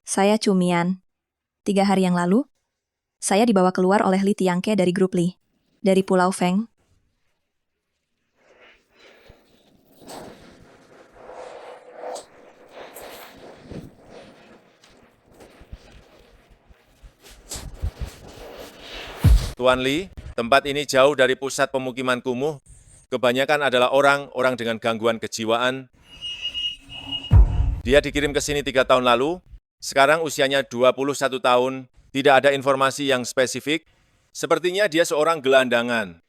Saya Cumian. 3 hari yang lalu, saya dibawa keluar oleh Li Tiangke dari grup Li. Dari Pulau Feng. Tuan Li, tempat ini jauh dari pusat pemukiman kumuh. Kebanyakan adalah orang-orang dengan gangguan kejiwaan. Dia dikirim ke sini 3 tahun lalu. Sekarang usianya 21 tahun. Tidak ada informasi yang spesifik. Sepertinya dia seorang gelandangan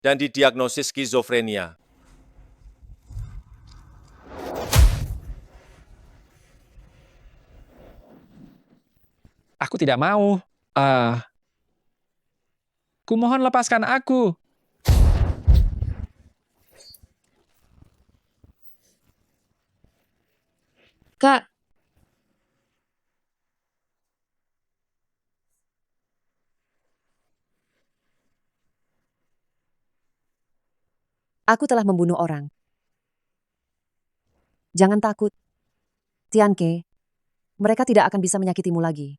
dan didiagnosis skizofrenia. Aku tidak mau. Kumohon lepaskan aku. Kak, aku telah membunuh orang. Jangan takut. Tianke, mereka tidak akan bisa menyakitimu lagi.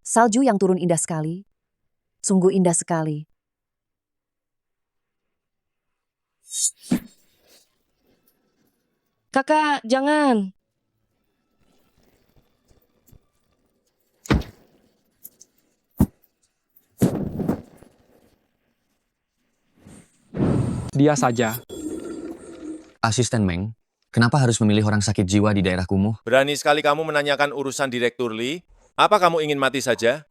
Salju yang turun indah sekali. Sungguh indah sekali. Kakak, jangan. Dia saja. Asisten Meng, kenapa harus memilih orang sakit jiwa di daerah kumuh? Berani sekali kamu menanyakan urusan Direktur Li. Apa kamu ingin mati saja?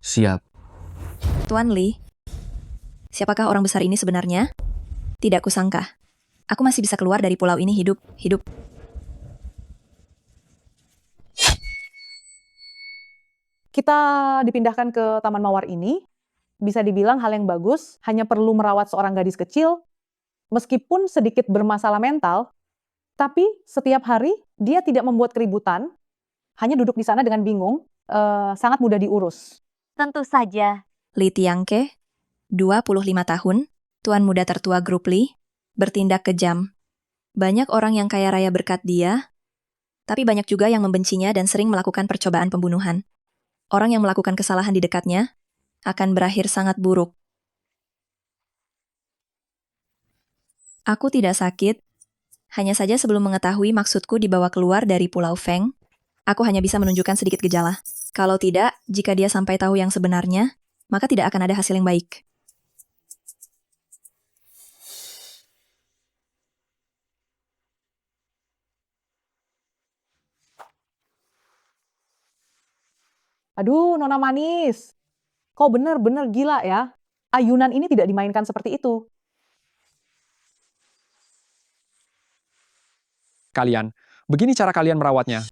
Siap. Tuan Li, siapakah orang besar ini sebenarnya? Tidak kusangka. Aku masih bisa keluar dari pulau ini hidup. Kita dipindahkan ke Taman Mawar ini, bisa dibilang hal yang bagus, hanya perlu merawat seorang gadis kecil, meskipun sedikit bermasalah mental, tapi setiap hari dia tidak membuat keributan, hanya duduk di sana dengan bingung, sangat mudah diurus. Tentu saja. Li Tiangke, 25 tahun, tuan muda tertua grup Li, bertindak kejam. Banyak orang yang kaya raya berkat dia, tapi banyak juga yang membencinya dan sering melakukan percobaan pembunuhan. Orang yang melakukan kesalahan di dekatnya akan berakhir sangat buruk. Aku tidak sakit, hanya saja sebelum mengetahui maksudku dibawa keluar dari Pulau Feng, aku hanya bisa menunjukkan sedikit gejala. Kalau tidak, jika dia sampai tahu yang sebenarnya, maka tidak akan ada hasil yang baik. Aduh, Nona manis, kau benar-benar gila ya. Ayunan ini tidak dimainkan seperti itu. Kalian. Begini cara kalian merawatnya.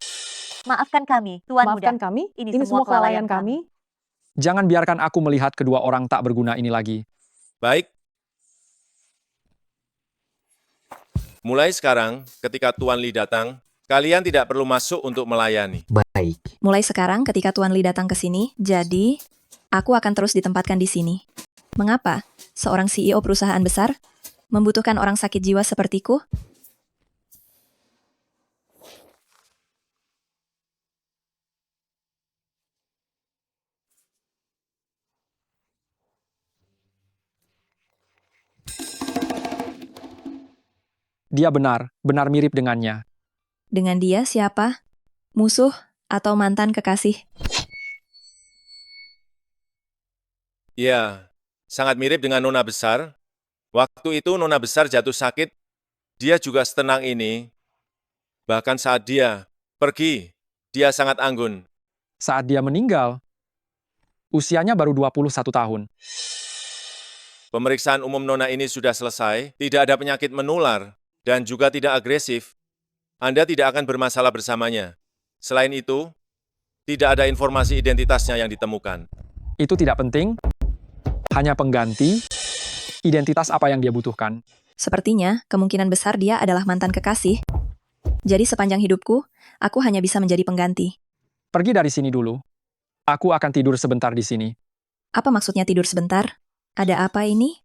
Maafkan kami, Tuan Maafkan Muda. kami, Ini ini semua semua kelalaian kelalaian kami. Jangan biarkan aku melihat kedua orang tak berguna ini lagi. Baik. Mulai sekarang, ketika Tuan Li datang, kalian tidak perlu masuk untuk melayani. Baik. Mulai sekarang ketika Tuan Li datang ke sini, jadi aku akan terus ditempatkan di sini. Mengapa? Seorang CEO perusahaan besar membutuhkan orang sakit jiwa sepertiku? Dia benar mirip dengannya. Dengan dia siapa? Musuh atau mantan kekasih? Ya, sangat mirip dengan Nona Besar. Waktu itu Nona Besar jatuh sakit, dia juga setenang ini. Bahkan saat dia pergi, dia sangat anggun. Saat dia meninggal, usianya baru 21 tahun. Pemeriksaan umum Nona ini sudah selesai, tidak ada penyakit menular, dan juga tidak agresif. Anda tidak akan bermasalah bersamanya. Selain itu, tidak ada informasi identitasnya yang ditemukan. Itu tidak penting. Hanya pengganti identitas apa yang dia butuhkan. Sepertinya, kemungkinan besar dia adalah mantan kekasih. Jadi sepanjang hidupku, aku hanya bisa menjadi pengganti. Pergi dari sini dulu. Aku akan tidur sebentar di sini. Apa maksudnya tidur sebentar? Ada apa ini?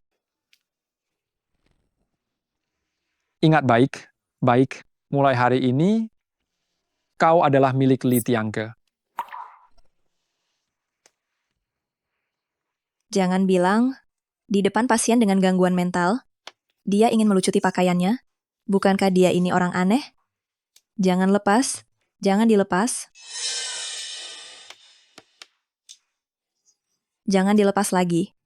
Ingat baik, mulai hari ini, Kau adalah milik Li Tianke. Jangan bilang, di depan pasien dengan gangguan mental, dia ingin melucuti pakaiannya. Bukankah dia ini orang aneh? Jangan lepas, jangan dilepas. Jangan dilepas lagi.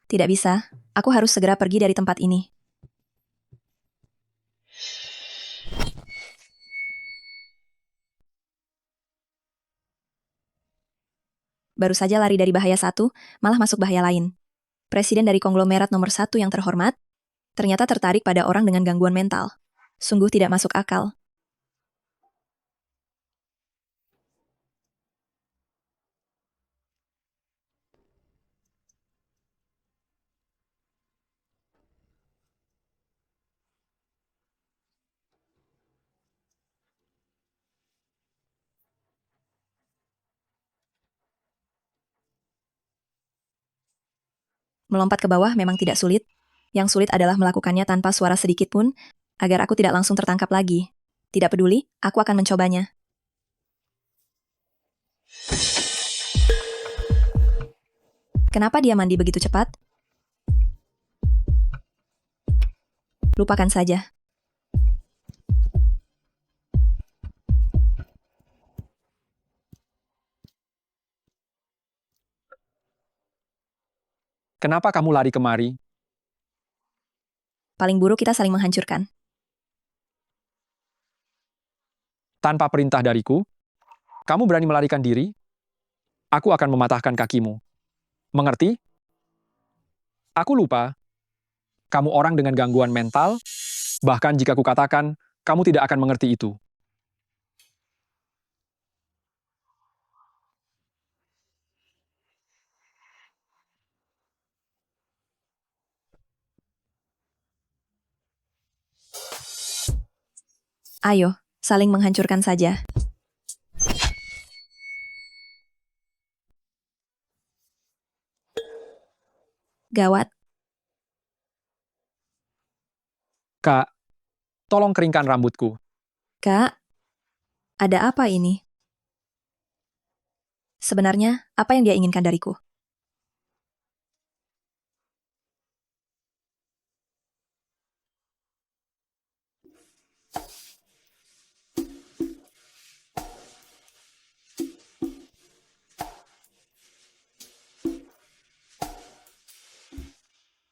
Tidak bisa, aku harus segera pergi dari tempat ini. Baru saja lari dari bahaya satu, malah masuk bahaya lain. Presiden dari konglomerat nomor 1 yang terhormat, ternyata tertarik pada orang dengan gangguan mental. Sungguh tidak masuk akal. Melompat ke bawah memang tidak sulit. Yang sulit adalah melakukannya tanpa suara sedikit pun, agar aku tidak langsung tertangkap lagi. Tidak peduli, aku akan mencobanya. Kenapa dia mandi begitu cepat? Lupakan saja. Kenapa kamu lari kemari? Paling buruk kita saling menghancurkan. Tanpa perintah dariku? Kamu berani melarikan diri? Aku akan mematahkan kakimu. Mengerti? Aku lupa. Kamu orang dengan gangguan mental, bahkan jika kukatakan, kamu tidak akan mengerti itu. Ayo, saling menghancurkan saja. Gawat, Kak, tolong keringkan rambutku. Kak. Ada apa ini? Sebenarnya, apa yang dia inginkan dariku?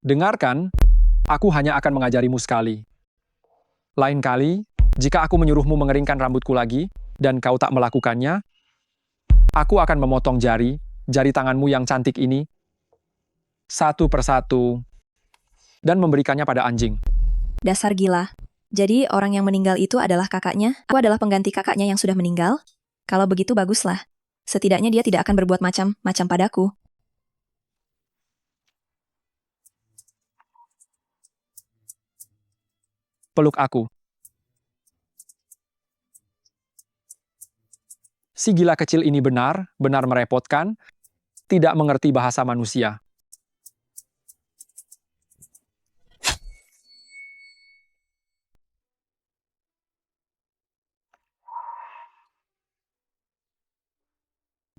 Dengarkan, aku hanya akan mengajarimu sekali. Lain kali, jika aku menyuruhmu mengeringkan rambutku lagi, dan kau tak melakukannya, aku akan memotong jari tanganmu yang cantik ini, satu persatu, dan memberikannya pada anjing. Dasar gila. Jadi orang yang meninggal itu adalah kakaknya? Aku adalah pengganti kakaknya yang sudah meninggal? Kalau begitu baguslah. Setidaknya dia tidak akan berbuat macam-macam padaku. Peluk aku. Si gila kecil ini benar merepotkan, tidak mengerti bahasa manusia.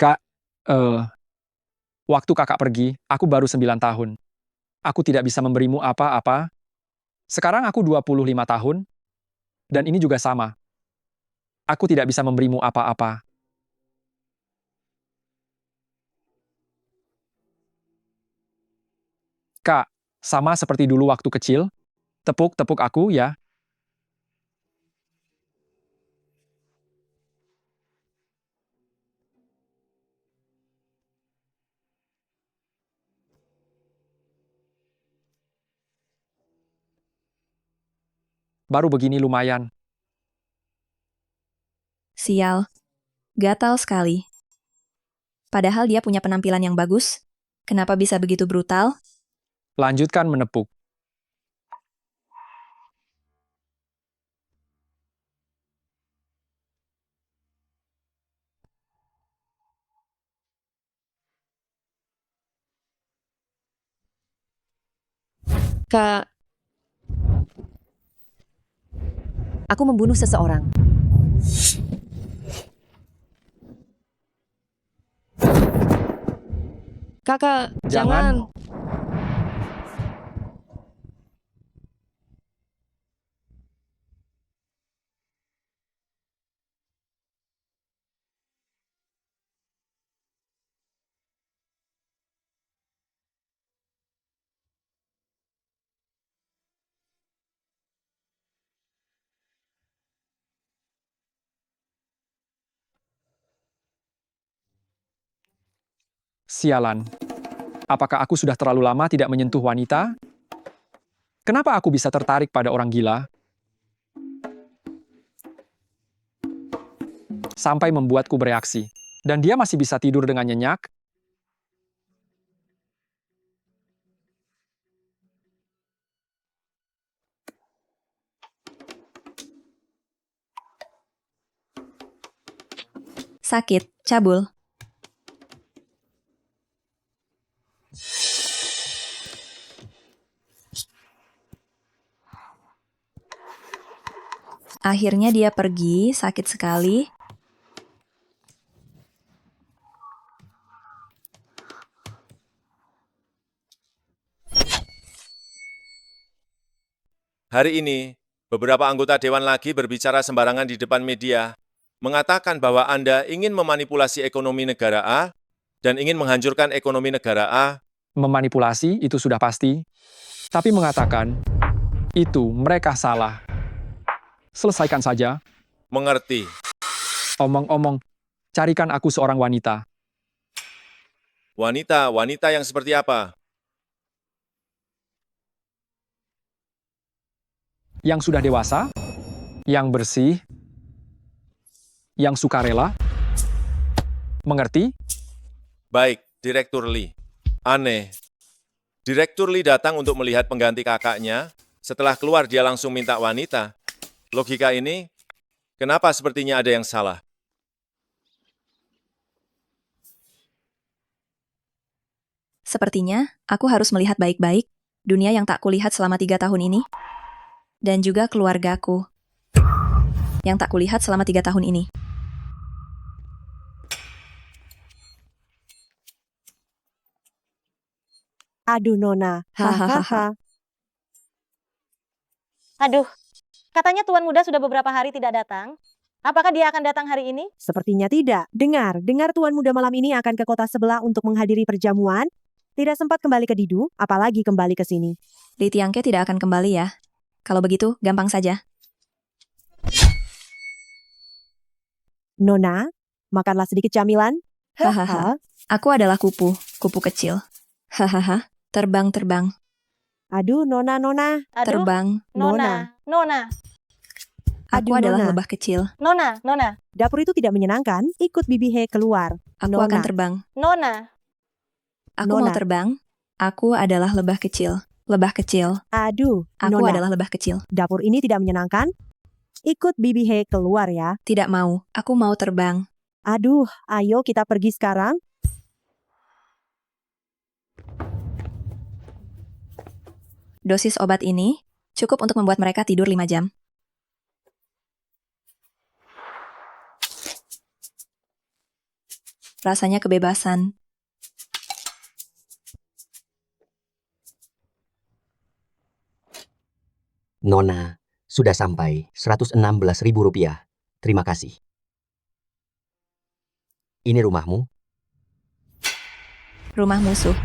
Kak, waktu kakak pergi, aku baru 9 tahun. Aku tidak bisa memberimu apa-apa. Sekarang aku 25 tahun, dan ini juga sama. Aku tidak bisa memberimu apa-apa. Kak, sama seperti dulu waktu kecil. Tepuk-tepuk aku ya. Baru begini lumayan. Sial. Gatal sekali. Padahal dia punya penampilan yang bagus. Kenapa bisa begitu brutal? Lanjutkan menepuk. Kak, Aku membunuh seseorang. kakak, Jangan. jangan. Sialan. Apakah aku sudah terlalu lama tidak menyentuh wanita? Kenapa aku bisa tertarik pada orang gila? Sampai membuatku bereaksi. Dan dia masih bisa tidur dengan nyenyak? Sakit, cabul. Akhirnya dia pergi, sakit sekali. Hari ini, beberapa anggota Dewan lagi berbicara sembarangan di depan media, mengatakan bahwa Anda ingin memanipulasi ekonomi negara A dan ingin menghancurkan ekonomi negara A. Memanipulasi itu sudah pasti. Tapi mengatakan, itu mereka salah. Selesaikan saja. Mengerti. Omong-omong, carikan aku seorang wanita. Wanita yang seperti apa? Yang sudah dewasa, yang bersih, yang sukarela. Mengerti? Baik, Direktur Lee. Aneh. Direktur Lee datang untuk melihat pengganti kakaknya. Setelah keluar, dia langsung minta wanita. Logika ini, kenapa sepertinya ada yang salah? Sepertinya, aku harus melihat baik-baik dunia yang tak kulihat selama 3 tahun ini. Dan juga keluargaku yang tak kulihat selama 3 tahun ini. Aduh, Nona. Hahaha. Aduh, katanya Tuan Muda sudah beberapa hari tidak datang. Apakah dia akan datang hari ini? Sepertinya tidak. Dengar Tuan Muda malam ini akan ke kota sebelah untuk menghadiri perjamuan. Tidak sempat kembali ke Didu, apalagi kembali ke sini. Li Tiangke tidak akan kembali ya. Kalau begitu, gampang saja. Nona, makanlah sedikit camilan. Hahaha. Aku adalah kupu kecil. Hahaha. Terbang. Aduh, Nona. Aduh, Terbang. Nona. Aku Aduh, adalah Nona. lebah kecil. Nona. Dapur itu tidak menyenangkan. Ikut Bibi He keluar. Aku Nona. akan terbang. Nona. Aku mau Nona. terbang. Aku adalah lebah kecil. Lebah kecil. Aduh, Aku Nona. adalah lebah kecil. Dapur ini tidak menyenangkan. Ikut Bibi He keluar ya. Tidak mau. Aku mau terbang. Aduh, ayo kita pergi sekarang. Dosis obat ini cukup untuk membuat mereka tidur 5 jam. Rasanya kebebasan. Nona, sudah sampai Rp116.000. Terima kasih. Ini rumahmu? Rumah musuh.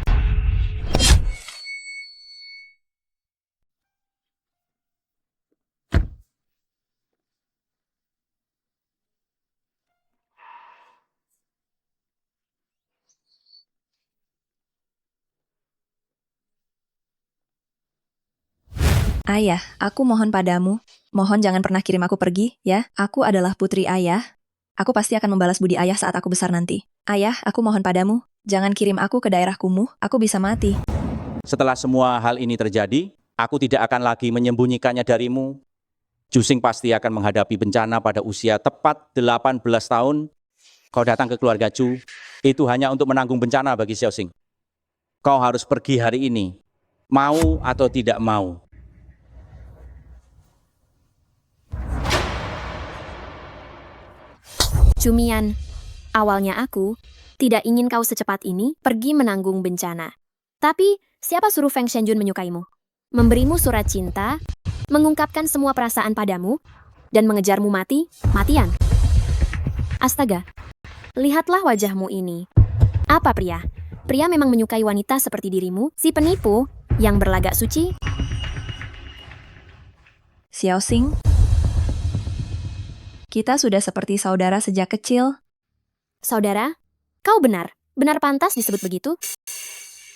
Ayah, aku mohon padamu. Mohon jangan pernah kirim aku pergi, ya. Aku adalah putri ayah. Aku pasti akan membalas budi ayah saat aku besar nanti. Ayah, aku mohon padamu. Jangan kirim aku ke daerah kumuh. Aku bisa mati. Setelah semua hal ini terjadi, aku tidak akan lagi menyembunyikannya darimu. Jusing pasti akan menghadapi bencana pada usia tepat 18 tahun. Kau datang ke keluarga Chu, itu hanya untuk menanggung bencana bagi Xiaoxing. Kau harus pergi hari ini. Mau atau tidak mau. Cumian, awalnya aku tidak ingin kau secepat ini pergi menanggung bencana. Tapi, siapa suruh Feng Shenjun menyukaimu? Memberimu surat cinta, mengungkapkan semua perasaan padamu, dan mengejarmu matian. Astaga, lihatlah wajahmu ini. Apa pria? Pria memang menyukai wanita seperti dirimu, si penipu yang berlagak suci? Xiao Xing, kita sudah seperti saudara sejak kecil. Saudara, kau benar pantas disebut begitu?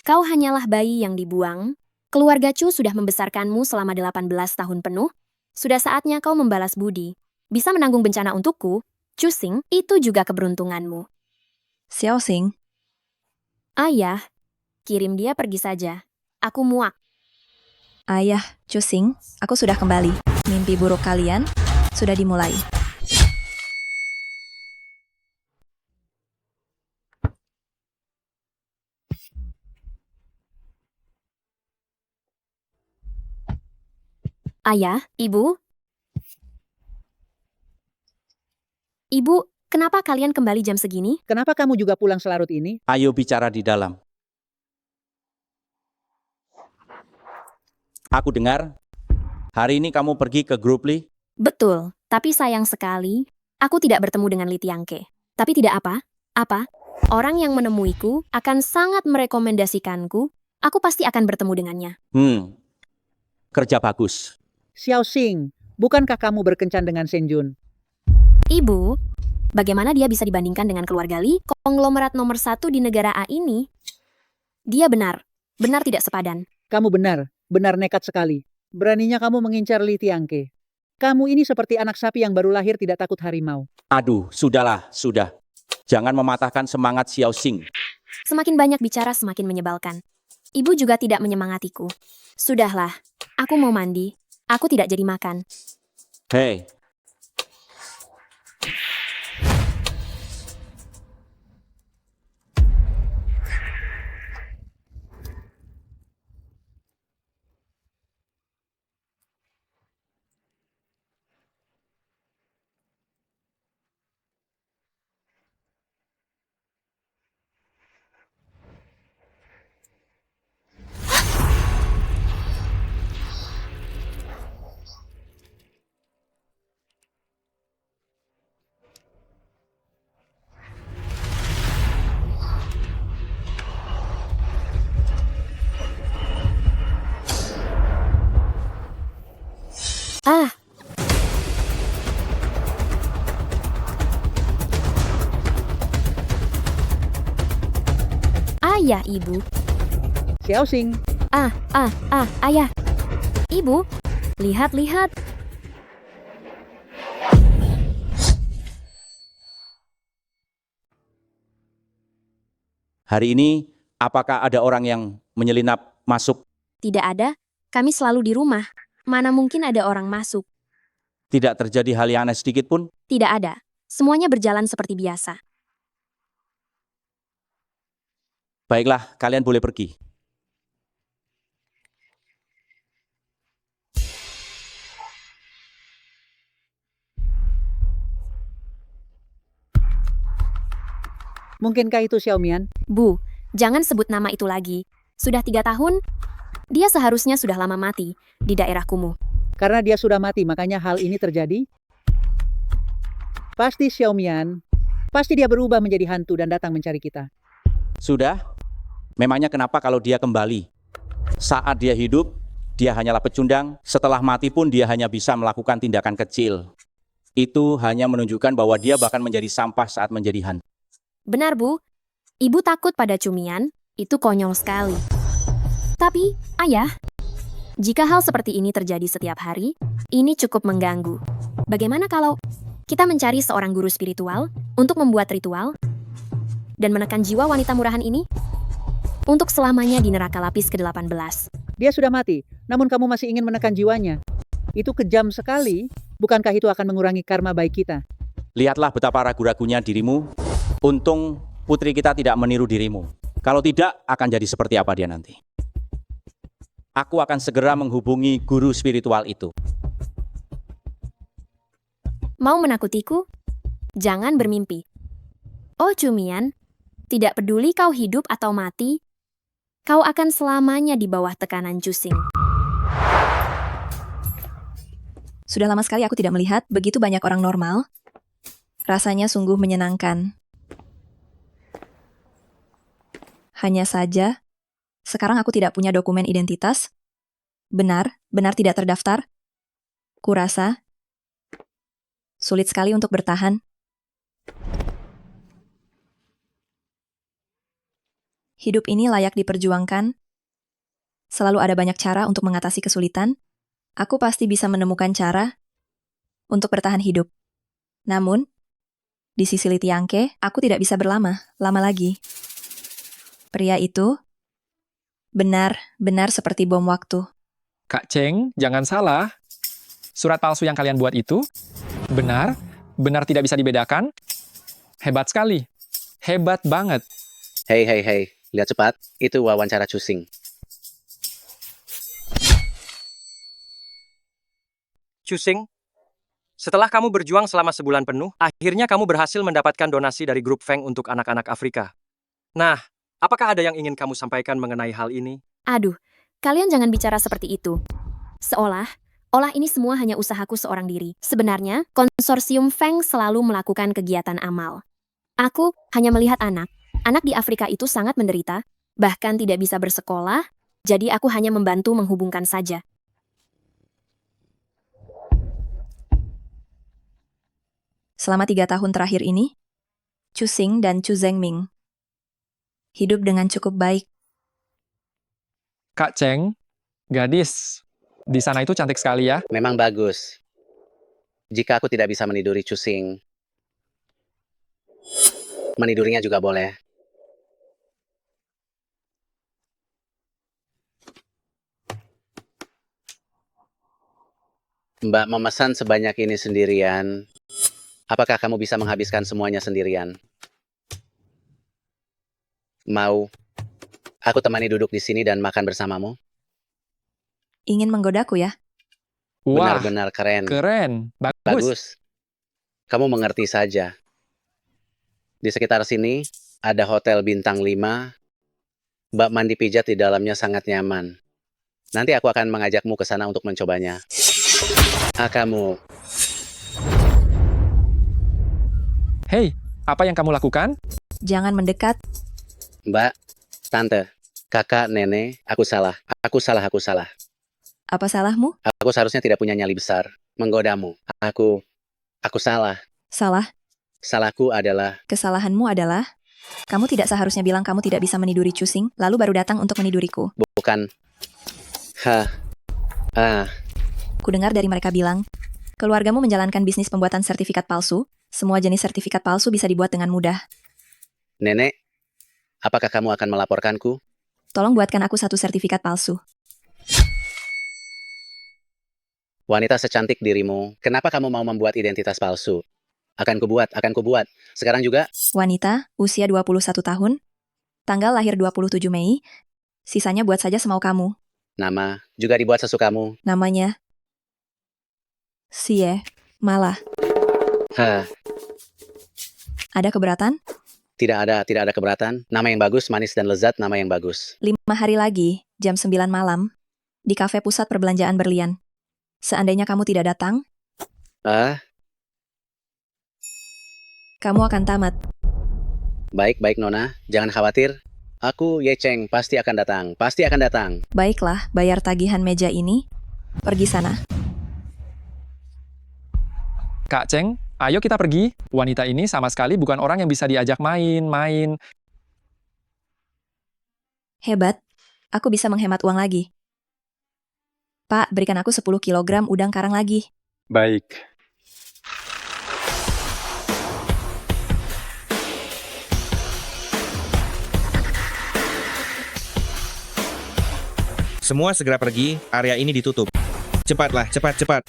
Kau hanyalah bayi yang dibuang. Keluarga Chu sudah membesarkanmu selama 18 tahun penuh. Sudah saatnya kau membalas budi. Bisa menanggung bencana untukku, Chu Xing, itu juga keberuntunganmu. Xiao Xing, Ayah, kirim dia pergi saja. Aku muak. ayah, Chu Xing, aku sudah kembali. Mimpi buruk kalian sudah dimulai. Ayah, ibu? Ibu, kenapa kalian kembali jam segini? Kenapa kamu juga pulang selarut ini? Ayo bicara di dalam. Aku dengar, hari ini kamu pergi ke grup Li. Betul, tapi sayang sekali, aku tidak bertemu dengan Li Tiangke. Tapi tidak apa? Orang yang menemuiku akan sangat merekomendasikanku, aku pasti akan bertemu dengannya. Kerja bagus. Xiao Xing, bukankah kamu berkencan dengan Shenjun? Ibu, bagaimana dia bisa dibandingkan dengan keluarga Li, konglomerat nomor 1 di negara A ini? Dia benar tidak sepadan. Kamu benar nekat sekali. Beraninya kamu mengincar Li Tiangke. Kamu ini seperti anak sapi yang baru lahir tidak takut harimau. Aduh, sudah. Jangan mematahkan semangat Xiao Xing. Semakin banyak bicara semakin menyebalkan. Ibu juga tidak menyemangatiku. Sudahlah, aku mau mandi. Aku tidak jadi makan. Hei, Ayah, ibu. Xiao Xing, Ayah. Ibu, lihat. hari ini apakah ada orang yang menyelinap masuk? Tidak ada, kami selalu di rumah. Mana mungkin ada orang masuk? Tidak terjadi hal yang aneh sedikit pun? Tidak ada. Semuanya berjalan seperti biasa. Baiklah, kalian boleh pergi. mungkinkah itu Xiao Mian? Bu, jangan sebut nama itu lagi. Sudah 3 tahun, dia seharusnya sudah lama mati di daerah kumuh. Karena dia sudah mati, makanya hal ini terjadi? Pasti Xiao Mian. Pasti dia berubah menjadi hantu dan datang mencari kita. Sudah? Memangnya kenapa kalau dia kembali? Saat dia hidup, dia hanyalah pecundang. Setelah mati pun dia hanya bisa melakukan tindakan kecil. Itu hanya menunjukkan bahwa dia bahkan menjadi sampah saat menjadi hantu. Benar, Bu. Ibu takut pada Cumian, itu konyol sekali. Tapi, Ayah, jika hal seperti ini terjadi setiap hari, ini cukup mengganggu. Bagaimana kalau kita mencari seorang guru spiritual untuk membuat ritual dan menekan jiwa wanita murahan ini? Untuk selamanya di neraka lapis ke-18. Dia sudah mati, namun kamu masih ingin menekan jiwanya. Itu kejam sekali. Bukankah itu akan mengurangi karma baik kita? Lihatlah betapa ragu-ragunya dirimu. Untung putri kita tidak meniru dirimu. Kalau tidak, akan jadi seperti apa dia nanti. Aku akan segera menghubungi guru spiritual itu. Mau menakutiku? Jangan bermimpi. Oh Cumian, tidak peduli kau hidup atau mati, kau akan selamanya di bawah tekanan Jusing. Sudah lama sekali aku tidak melihat begitu banyak orang normal. Rasanya sungguh menyenangkan. Hanya saja, sekarang aku tidak punya dokumen identitas. Benar tidak terdaftar. Kurasa, sulit sekali untuk bertahan. Hidup ini layak diperjuangkan. Selalu ada banyak cara untuk mengatasi kesulitan. Aku pasti bisa menemukan cara untuk bertahan hidup. Namun, di sisi Li Tianke, aku tidak bisa lama lagi. Pria itu benar seperti bom waktu. Kak Cheng, jangan salah. Surat palsu yang kalian buat itu benar tidak bisa dibedakan. Hebat sekali. Hebat banget. Hei, lihat cepat. Itu wawancara Jusing. Jusing, setelah kamu berjuang selama sebulan penuh, akhirnya kamu berhasil mendapatkan donasi dari grup Feng untuk anak-anak Afrika. Nah, apakah ada yang ingin kamu sampaikan mengenai hal ini? Aduh, kalian jangan bicara seperti itu. Seolah ini semua hanya usahaku seorang diri. Sebenarnya, konsorsium Feng selalu melakukan kegiatan amal. Aku hanya melihat anak di Afrika itu sangat menderita, bahkan tidak bisa bersekolah, jadi aku hanya membantu menghubungkan saja. Selama 3 tahun terakhir ini, Chu Xing dan Chu Zhengming hidup dengan cukup baik. Kak Cheng, gadis, di sana itu cantik sekali ya. Memang bagus. Jika aku tidak bisa meniduri Jusing, menidurinya juga boleh. Mbak memesan sebanyak ini sendirian. Apakah kamu bisa menghabiskan semuanya sendirian? Mau aku temani duduk di sini dan makan bersamamu? Ingin menggodaku ya? Wah, Benar-benar keren. Bagus. Kamu mengerti saja. Di sekitar sini ada hotel bintang 5. Bak mandi pijat di dalamnya sangat nyaman. Nanti aku akan mengajakmu ke sana untuk mencobanya. Kamu. Hei, apa yang kamu lakukan? Jangan mendekat. Mbak, tante, kakak, nenek, aku salah. Apa salahmu? Aku seharusnya tidak punya nyali besar. Menggodamu. Aku salah. Salah. Salahku adalah... Kesalahanmu adalah, kamu tidak seharusnya bilang kamu tidak bisa meniduri Chu Xing, lalu baru datang untuk meniduriku. Bukan. Kudengar dari mereka bilang, keluargamu menjalankan bisnis pembuatan sertifikat palsu. Semua jenis sertifikat palsu bisa dibuat dengan mudah. Nenek, apakah kamu akan melaporkanku? Tolong buatkan aku satu sertifikat palsu. Wanita secantik dirimu, kenapa kamu mau membuat identitas palsu? Akan kubuat. Sekarang juga? Wanita, usia 21 tahun, tanggal lahir 27 Mei, sisanya buat saja semau kamu. Nama, juga dibuat sesukamu. Namanya, Sie, Malah. Ada keberatan? Tidak ada keberatan. Nama yang bagus, manis dan lezat, nama yang bagus. 5 hari lagi, jam 9 malam, di kafe pusat perbelanjaan Berlian. Seandainya kamu tidak datang, kamu akan tamat. Baik, Nona. Jangan khawatir. Aku, Ye Cheng, pasti akan datang. Baiklah, bayar tagihan meja ini. Pergi sana. Kak Cheng, ayo kita pergi. Wanita ini sama sekali bukan orang yang bisa diajak main. Hebat, aku bisa menghemat uang lagi. Pak, berikan aku 10 kilogram udang karang lagi. Baik. Semua segera pergi, area ini ditutup. Cepatlah, cepat.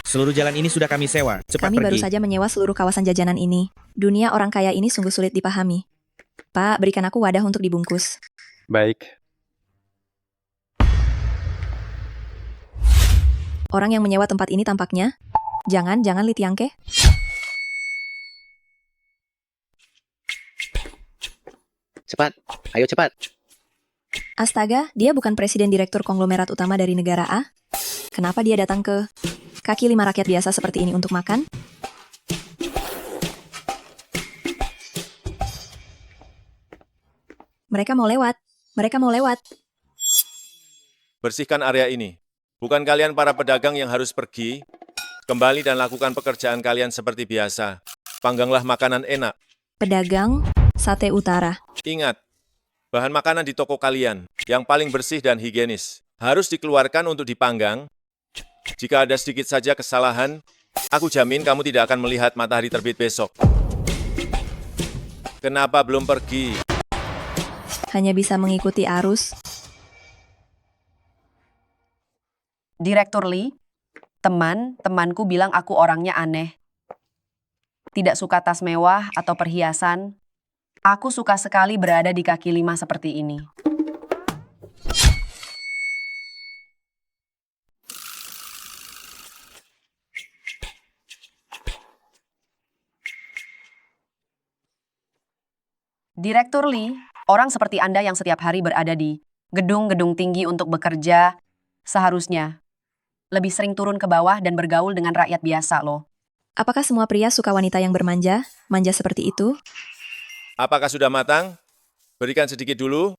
Seluruh jalan ini sudah kami sewa. Cepat Kami pergi. baru saja menyewa seluruh kawasan jajanan ini. Dunia orang kaya ini sungguh sulit dipahami. Pak, berikan aku wadah untuk dibungkus. Baik. Orang yang menyewa tempat ini tampaknya. Jangan Li Tiangke. Cepat, ayo cepat. Astaga, dia bukan presiden direktur konglomerat utama dari negara A? Kenapa dia datang ke kaki lima rakyat biasa seperti ini untuk makan? Mereka mau lewat. Bersihkan area ini. Bukan kalian para pedagang yang harus pergi. Kembali dan lakukan pekerjaan kalian seperti biasa. Pangganglah makanan enak. Pedagang, sate utara. Ingat, bahan makanan di toko kalian yang paling bersih dan higienis harus dikeluarkan untuk dipanggang. Jika ada sedikit saja kesalahan, aku jamin kamu tidak akan melihat matahari terbit besok. Kenapa belum pergi? Hanya bisa mengikuti arus. Direktur Lee, temanku bilang aku orangnya aneh. Tidak suka tas mewah atau perhiasan. Aku suka sekali berada di kaki lima seperti ini. Direktur Lee, orang seperti Anda yang setiap hari berada di gedung-gedung tinggi untuk bekerja, seharusnya lebih sering turun ke bawah dan bergaul dengan rakyat biasa loh. Apakah semua pria suka wanita yang bermanja? Manja seperti itu? Apakah sudah matang? Berikan sedikit dulu.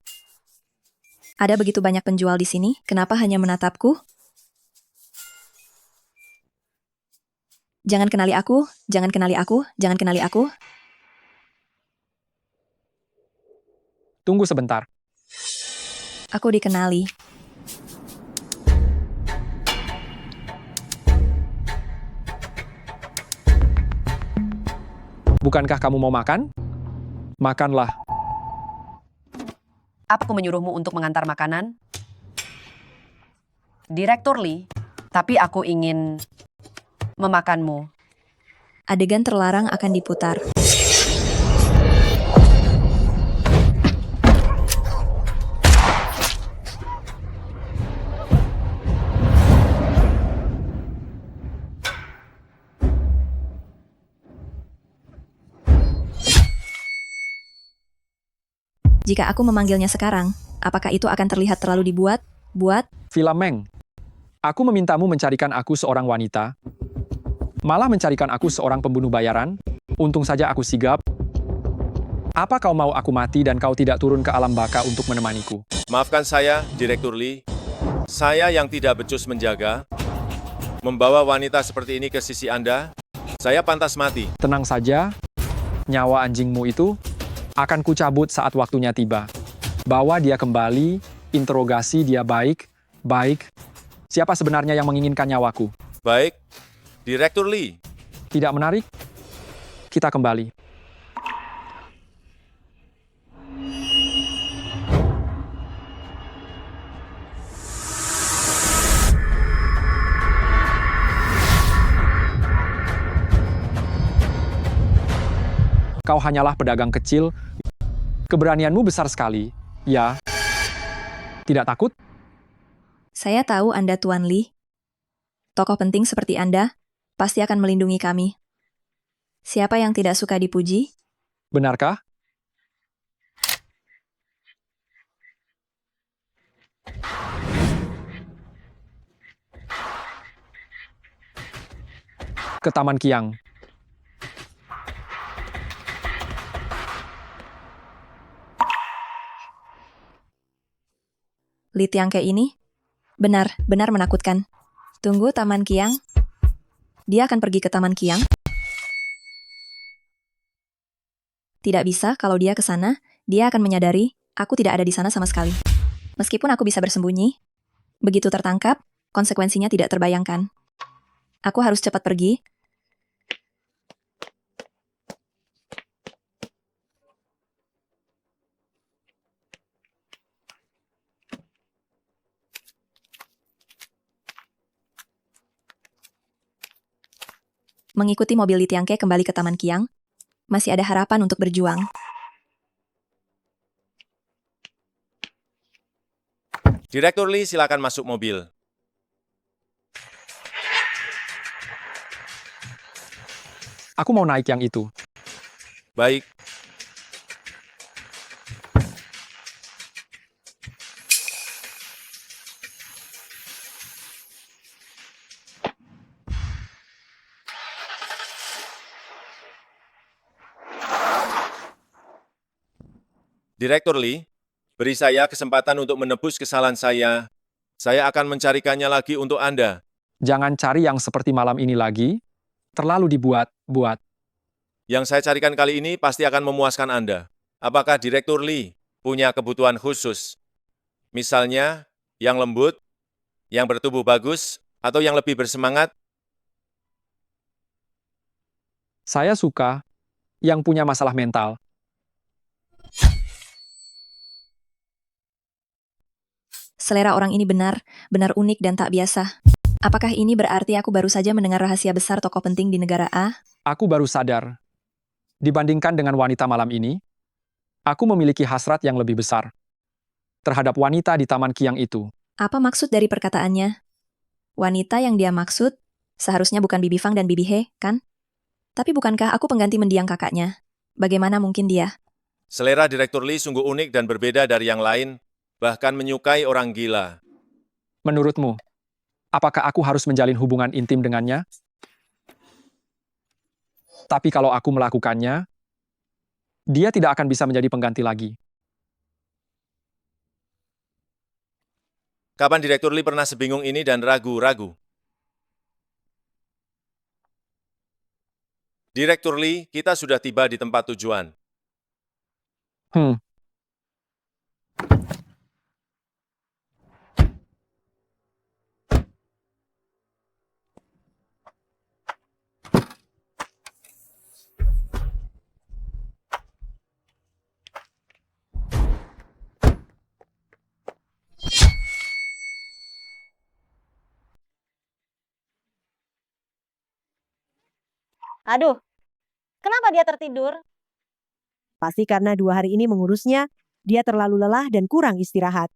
Ada begitu banyak penjual di sini, kenapa hanya menatapku? Jangan kenali aku. Tunggu sebentar. Aku dikenali. Bukankah kamu mau makan? Makanlah. Aku menyuruhmu untuk mengantar makanan? Direktur Lee, tapi aku ingin memakanmu. Adegan terlarang akan diputar. Jika aku memanggilnya sekarang, apakah itu akan terlihat terlalu dibuat? Villa Meng, aku memintamu mencarikan aku seorang wanita. Malah mencarikan aku seorang pembunuh bayaran. Untung saja aku sigap. Apa kau mau aku mati dan kau tidak turun ke alam baka untuk menemaniku? Maafkan saya, Direktur Lee. Saya yang tidak becus menjaga. Membawa wanita seperti ini ke sisi Anda, saya pantas mati. Tenang saja, nyawa anjingmu itu akan kucabut saat waktunya tiba. Bawa dia kembali, interogasi dia baik. Siapa sebenarnya yang menginginkan nyawaku? Baik, Direktur Lee. Tidak menarik? Kita kembali. Kau hanyalah pedagang kecil. Keberanianmu besar sekali. Ya. Tidak takut? Saya tahu Anda Tuan Lee. Tokoh penting seperti Anda pasti akan melindungi kami. Siapa yang tidak suka dipuji? Benarkah? Ke Taman Kiang. Li Tiangke ini? Benar menakutkan. Tunggu Taman Kiang. Dia akan pergi ke Taman Kiang? Tidak bisa, kalau dia ke sana, dia akan menyadari aku tidak ada di sana sama sekali. Meskipun aku bisa bersembunyi, begitu tertangkap, konsekuensinya tidak terbayangkan. Aku harus cepat pergi. Mengikuti mobil Li Tiangke kembali ke Taman Kiang, masih ada harapan untuk berjuang. Direktur Lee, silakan masuk mobil. Aku mau naik yang itu. Baik. Direktur Lee, beri saya kesempatan untuk menebus kesalahan saya. Saya akan mencarikannya lagi untuk Anda. Jangan cari yang seperti malam ini lagi. Terlalu dibuat-buat. Yang saya carikan kali ini pasti akan memuaskan Anda. Apakah Direktur Lee punya kebutuhan khusus? Misalnya, yang lembut, yang bertubuh bagus, atau yang lebih bersemangat? Saya suka yang punya masalah mental. Selera orang ini benar unik dan tak biasa. Apakah ini berarti aku baru saja mendengar rahasia besar tokoh penting di negara A? Aku baru sadar. Dibandingkan dengan wanita malam ini, aku memiliki hasrat yang lebih besar terhadap wanita di Taman Kiang itu. Apa maksud dari perkataannya? Wanita yang dia maksud seharusnya bukan Bibi Fang dan Bibi He, kan? Tapi bukankah aku pengganti mendiang kakaknya? Bagaimana mungkin dia? Selera Direktur Lee sungguh unik dan berbeda dari yang lain, bahkan menyukai orang gila. Menurutmu, apakah aku harus menjalin hubungan intim dengannya? Tapi kalau aku melakukannya, dia tidak akan bisa menjadi pengganti lagi. Kapan Direktur Lee pernah sebingung ini dan ragu-ragu? Direktur Lee, kita sudah tiba di tempat tujuan. Aduh, kenapa dia tertidur? Pasti karena 2 hari ini mengurusnya, dia terlalu lelah dan kurang istirahat.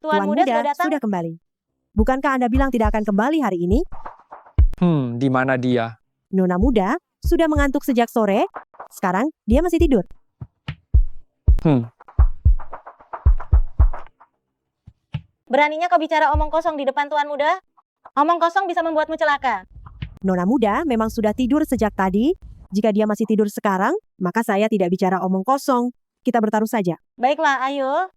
Tuan Muda sudah datang? sudah kembali. Bukankah Anda bilang tidak akan kembali hari ini? Di mana dia? Nona Muda sudah mengantuk sejak sore. Sekarang dia masih tidur. Beraninya kau bicara omong kosong di depan Tuan Muda? Omong kosong bisa membuatmu celaka. Nona Muda memang sudah tidur sejak tadi. Jika dia masih tidur sekarang, maka saya tidak bicara omong kosong. Kita bertaruh saja. Baiklah, ayo.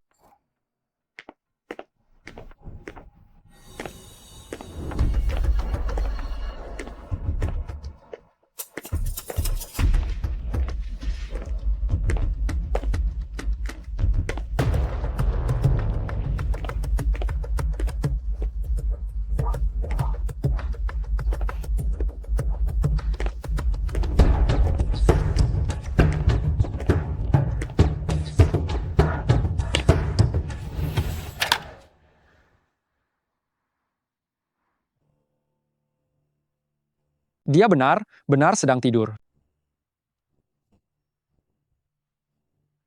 Dia benar sedang tidur.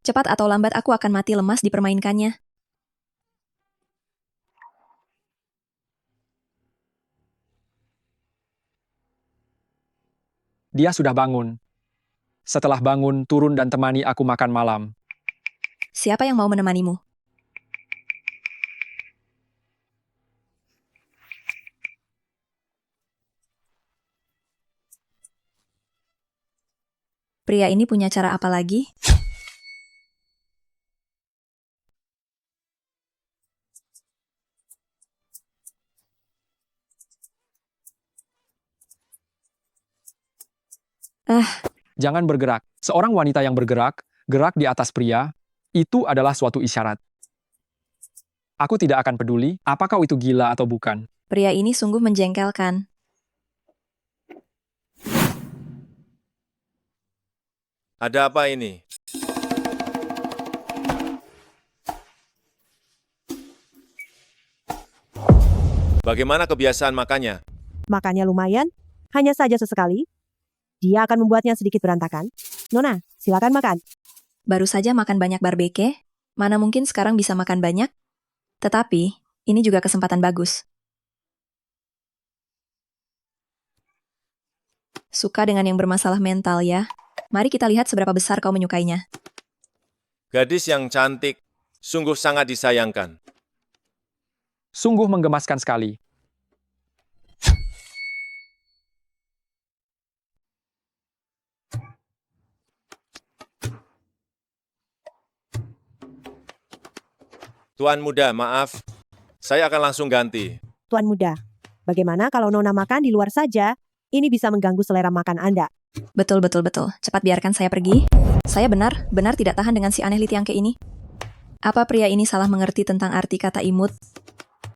Cepat atau lambat aku akan mati lemas dipermainkannya. Dia sudah bangun. Setelah bangun, turun dan temani aku makan malam. Siapa yang mau menemanimu? Pria ini punya cara apa lagi? Jangan bergerak. Seorang wanita yang bergerak, gerak di atas pria, itu adalah suatu isyarat. Aku tidak akan peduli apakah itu gila atau bukan. Pria ini sungguh menjengkelkan. Ada apa ini? Bagaimana kebiasaan makannya? Makannya lumayan, hanya saja sesekali. Dia akan membuatnya sedikit berantakan. Nona, silakan makan. Baru saja makan banyak barbeke, mana mungkin sekarang bisa makan banyak? Tetapi, ini juga kesempatan bagus. Suka dengan yang bermasalah mental ya. Mari kita lihat seberapa besar kau menyukainya. Gadis yang cantik, sungguh sangat disayangkan. Sungguh menggemaskan sekali. Tuan muda, maaf. Saya akan langsung ganti. Tuan muda, bagaimana kalau Nona makan di luar saja? Ini bisa mengganggu selera makan Anda. Betul. Cepat biarkan saya pergi. Saya benar tidak tahan dengan si aneh Li Tiangke ini. Apa pria ini salah mengerti tentang arti kata imut?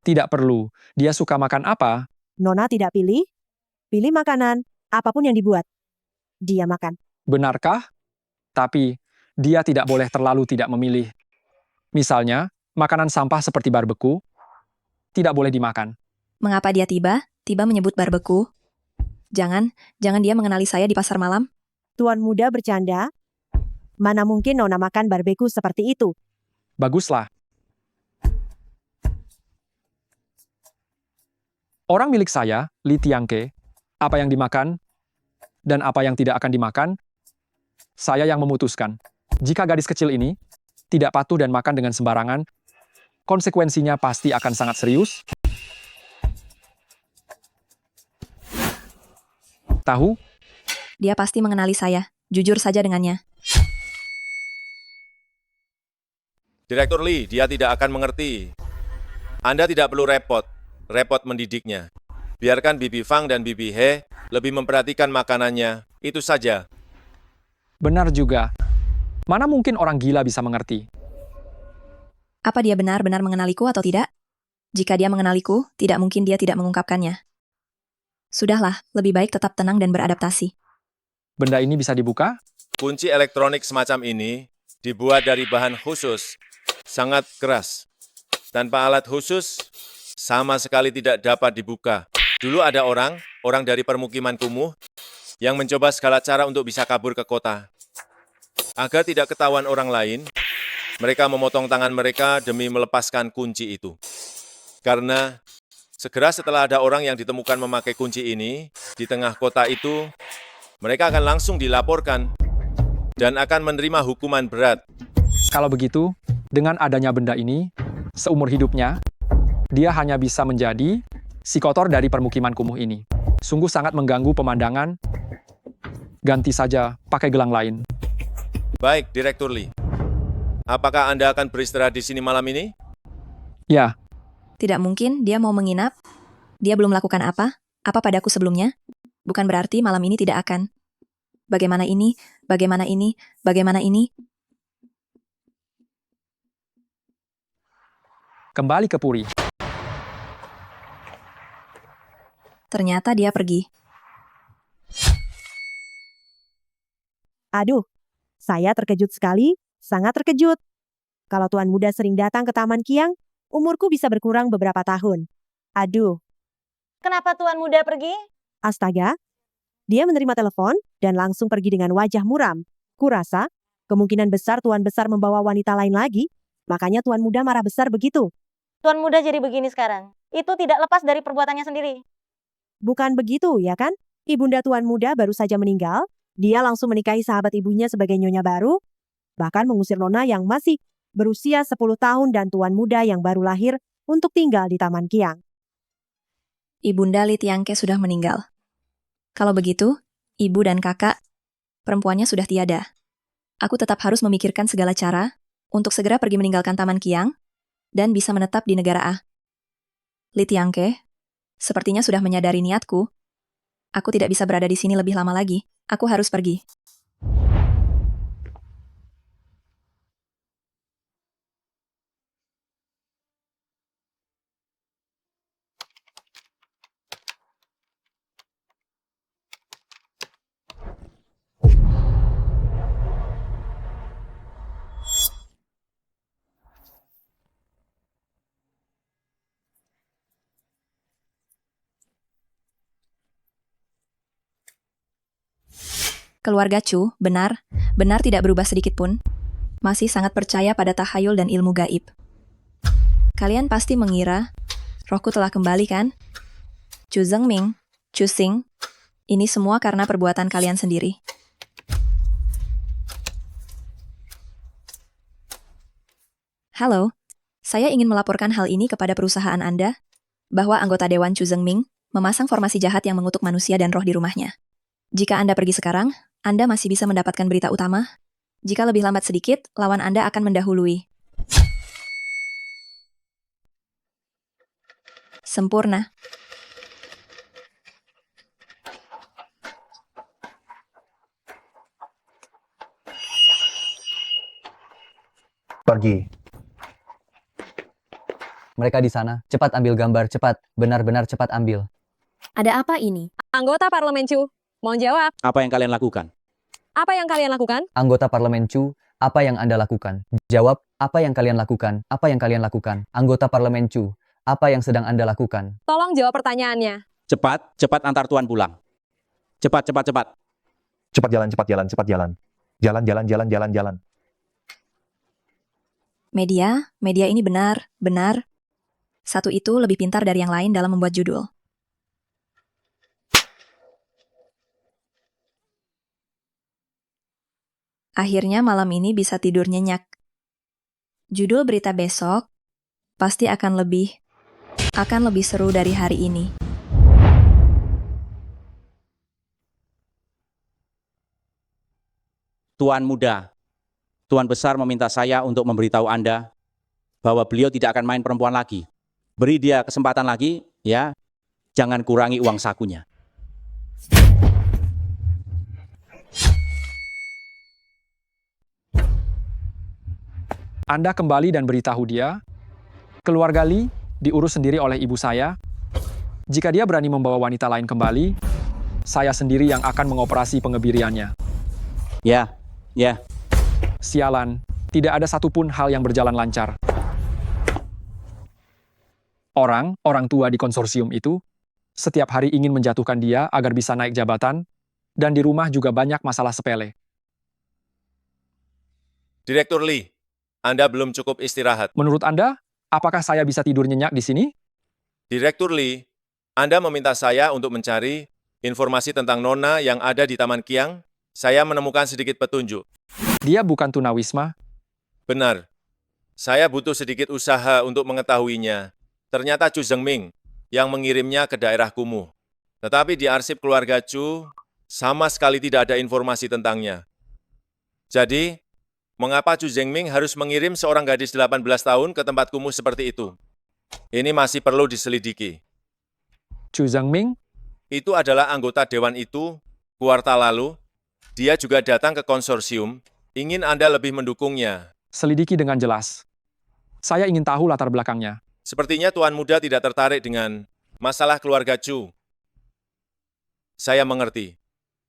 Tidak perlu. Dia suka makan apa? Nona tidak pilih? Pilih makanan, apapun yang dibuat. Dia makan. Benarkah? Tapi, dia tidak boleh terlalu tidak memilih. Misalnya, makanan sampah seperti barbeku, tidak boleh dimakan. Mengapa dia tiba menyebut barbeku? Jangan dia mengenali saya di pasar malam. Tuan muda bercanda? Mana mungkin Nona makan barbeku seperti itu? Baguslah. Orang milik saya, Li Tiangke, apa yang dimakan dan apa yang tidak akan dimakan, saya yang memutuskan. Jika gadis kecil ini tidak patuh dan makan dengan sembarangan, konsekuensinya pasti akan sangat serius. Tahu? Dia pasti mengenali saya. Jujur saja dengannya. Direktur Lee, dia tidak akan mengerti. Anda tidak perlu repot mendidiknya. Biarkan Bibi Fang dan Bibi He lebih memperhatikan makanannya. Itu saja. Benar juga. Mana mungkin orang gila bisa mengerti? Apa dia benar-benar mengenaliku atau tidak? Jika dia mengenaliku, tidak mungkin dia tidak mengungkapkannya. Sudahlah, lebih baik tetap tenang dan beradaptasi. Benda ini bisa dibuka? Kunci elektronik semacam ini dibuat dari bahan khusus, sangat keras. Tanpa alat khusus, sama sekali tidak dapat dibuka. Dulu ada orang dari permukiman kumuh, yang mencoba segala cara untuk bisa kabur ke kota. Agar tidak ketahuan orang lain, mereka memotong tangan mereka demi melepaskan kunci itu. Karena segera setelah ada orang yang ditemukan memakai kunci ini di tengah kota itu, mereka akan langsung dilaporkan dan akan menerima hukuman berat. Kalau begitu, dengan adanya benda ini, seumur hidupnya, dia hanya bisa menjadi si kotor dari permukiman kumuh ini. Sungguh sangat mengganggu pemandangan. Ganti saja pakai gelang lain. Baik, Direktur Lee. Apakah Anda akan beristirahat di sini malam ini? Ya. Tidak mungkin dia mau menginap. Dia belum melakukan apa padaku sebelumnya. Bukan berarti malam ini tidak akan. Bagaimana ini? Kembali ke Puri. Ternyata dia pergi. Aduh, saya terkejut sekali, sangat terkejut. Kalau Tuan Muda sering datang ke Taman Kiang, umurku bisa berkurang beberapa tahun. Aduh. Kenapa Tuan Muda pergi? Astaga. Dia menerima telepon dan langsung pergi dengan wajah muram. Kurasa, kemungkinan besar Tuan Besar membawa wanita lain lagi, makanya Tuan Muda marah besar begitu. Tuan Muda jadi begini sekarang. Itu tidak lepas dari perbuatannya sendiri. Bukan begitu, ya kan? Ibunda Tuan Muda baru saja meninggal, dia langsung menikahi sahabat ibunya sebagai nyonya baru, bahkan mengusir Nona yang masih berusia 10 tahun dan Tuan Muda yang baru lahir untuk tinggal di Taman Kiang. Ibunda Li Tiangke sudah meninggal. Kalau begitu, ibu dan kakak, perempuannya sudah tiada. Aku tetap harus memikirkan segala cara untuk segera pergi meninggalkan Taman Kiang dan bisa menetap di negara A. Li Tiangke, sepertinya sudah menyadari niatku. Aku tidak bisa berada di sini lebih lama lagi. Aku harus pergi. Keluarga Chu, benar tidak berubah sedikit pun. Masih sangat percaya pada tahayul dan ilmu gaib. Kalian pasti mengira, rohku telah kembali kan? Chu Zengming, Chu Xing, Ini semua karena perbuatan kalian sendiri. Halo, saya ingin melaporkan hal ini kepada perusahaan Anda, bahwa anggota Dewan Chu Zengming memasang formasi jahat yang mengutuk manusia dan roh di rumahnya. Jika Anda pergi sekarang, Anda masih bisa mendapatkan berita utama. Jika lebih lambat sedikit, lawan Anda akan mendahului. Sempurna. Pergi. Mereka di sana. Cepat ambil gambar, cepat. Benar-benar cepat ambil. Ada apa ini? Anggota Parlemen Chu, mohon jawab. Apa yang kalian lakukan? Apa yang kalian lakukan? Anggota Parlemen Chu, apa yang Anda lakukan? Jawab, apa yang kalian lakukan? Apa yang kalian lakukan? Anggota Parlemen Chu, apa yang sedang Anda lakukan? Tolong jawab pertanyaannya. Cepat, cepat antar tuan pulang. Cepat, cepat, cepat. Cepat jalan, cepat jalan, cepat jalan. Jalan, jalan, jalan, jalan, jalan. Media ini benar. Satu itu lebih pintar dari yang lain dalam membuat judul. Akhirnya malam ini bisa tidur nyenyak. Judul berita besok pasti akan lebih seru dari hari ini. Tuan muda, Tuan besar meminta saya untuk memberitahu Anda bahwa beliau tidak akan main perempuan lagi. Beri dia kesempatan lagi, ya. Jangan kurangi uang sakunya. Anda kembali dan beritahu dia, keluarga Lee diurus sendiri oleh ibu saya. Jika dia berani membawa wanita lain kembali, saya sendiri yang akan mengoperasi pengebiriannya. Ya. Sialan, tidak ada satupun hal yang berjalan lancar. Orang tua di konsorsium itu, setiap hari ingin menjatuhkan dia agar bisa naik jabatan, dan di rumah juga banyak masalah sepele. Direktur Lee, Anda belum cukup istirahat. Menurut Anda, apakah saya bisa tidur nyenyak di sini? Direktur Lee, Anda meminta saya untuk mencari informasi tentang Nona yang ada di Taman Kiang. Saya menemukan sedikit petunjuk. Dia bukan tunawisma. Benar. Saya butuh sedikit usaha untuk mengetahuinya. Ternyata Chu Zengming yang mengirimnya ke daerah kumuh. Tetapi di arsip keluarga Chu, sama sekali tidak ada informasi tentangnya. Jadi, mengapa Chu Zengming harus mengirim seorang gadis 18 tahun ke tempat kumuh seperti itu? Ini masih perlu diselidiki. Chu Zengming? Itu adalah anggota dewan itu, kuartal lalu. Dia juga datang ke konsorsium, ingin Anda lebih mendukungnya. Selidiki dengan jelas. Saya ingin tahu latar belakangnya. Sepertinya Tuan Muda tidak tertarik dengan masalah keluarga Chu. Saya mengerti.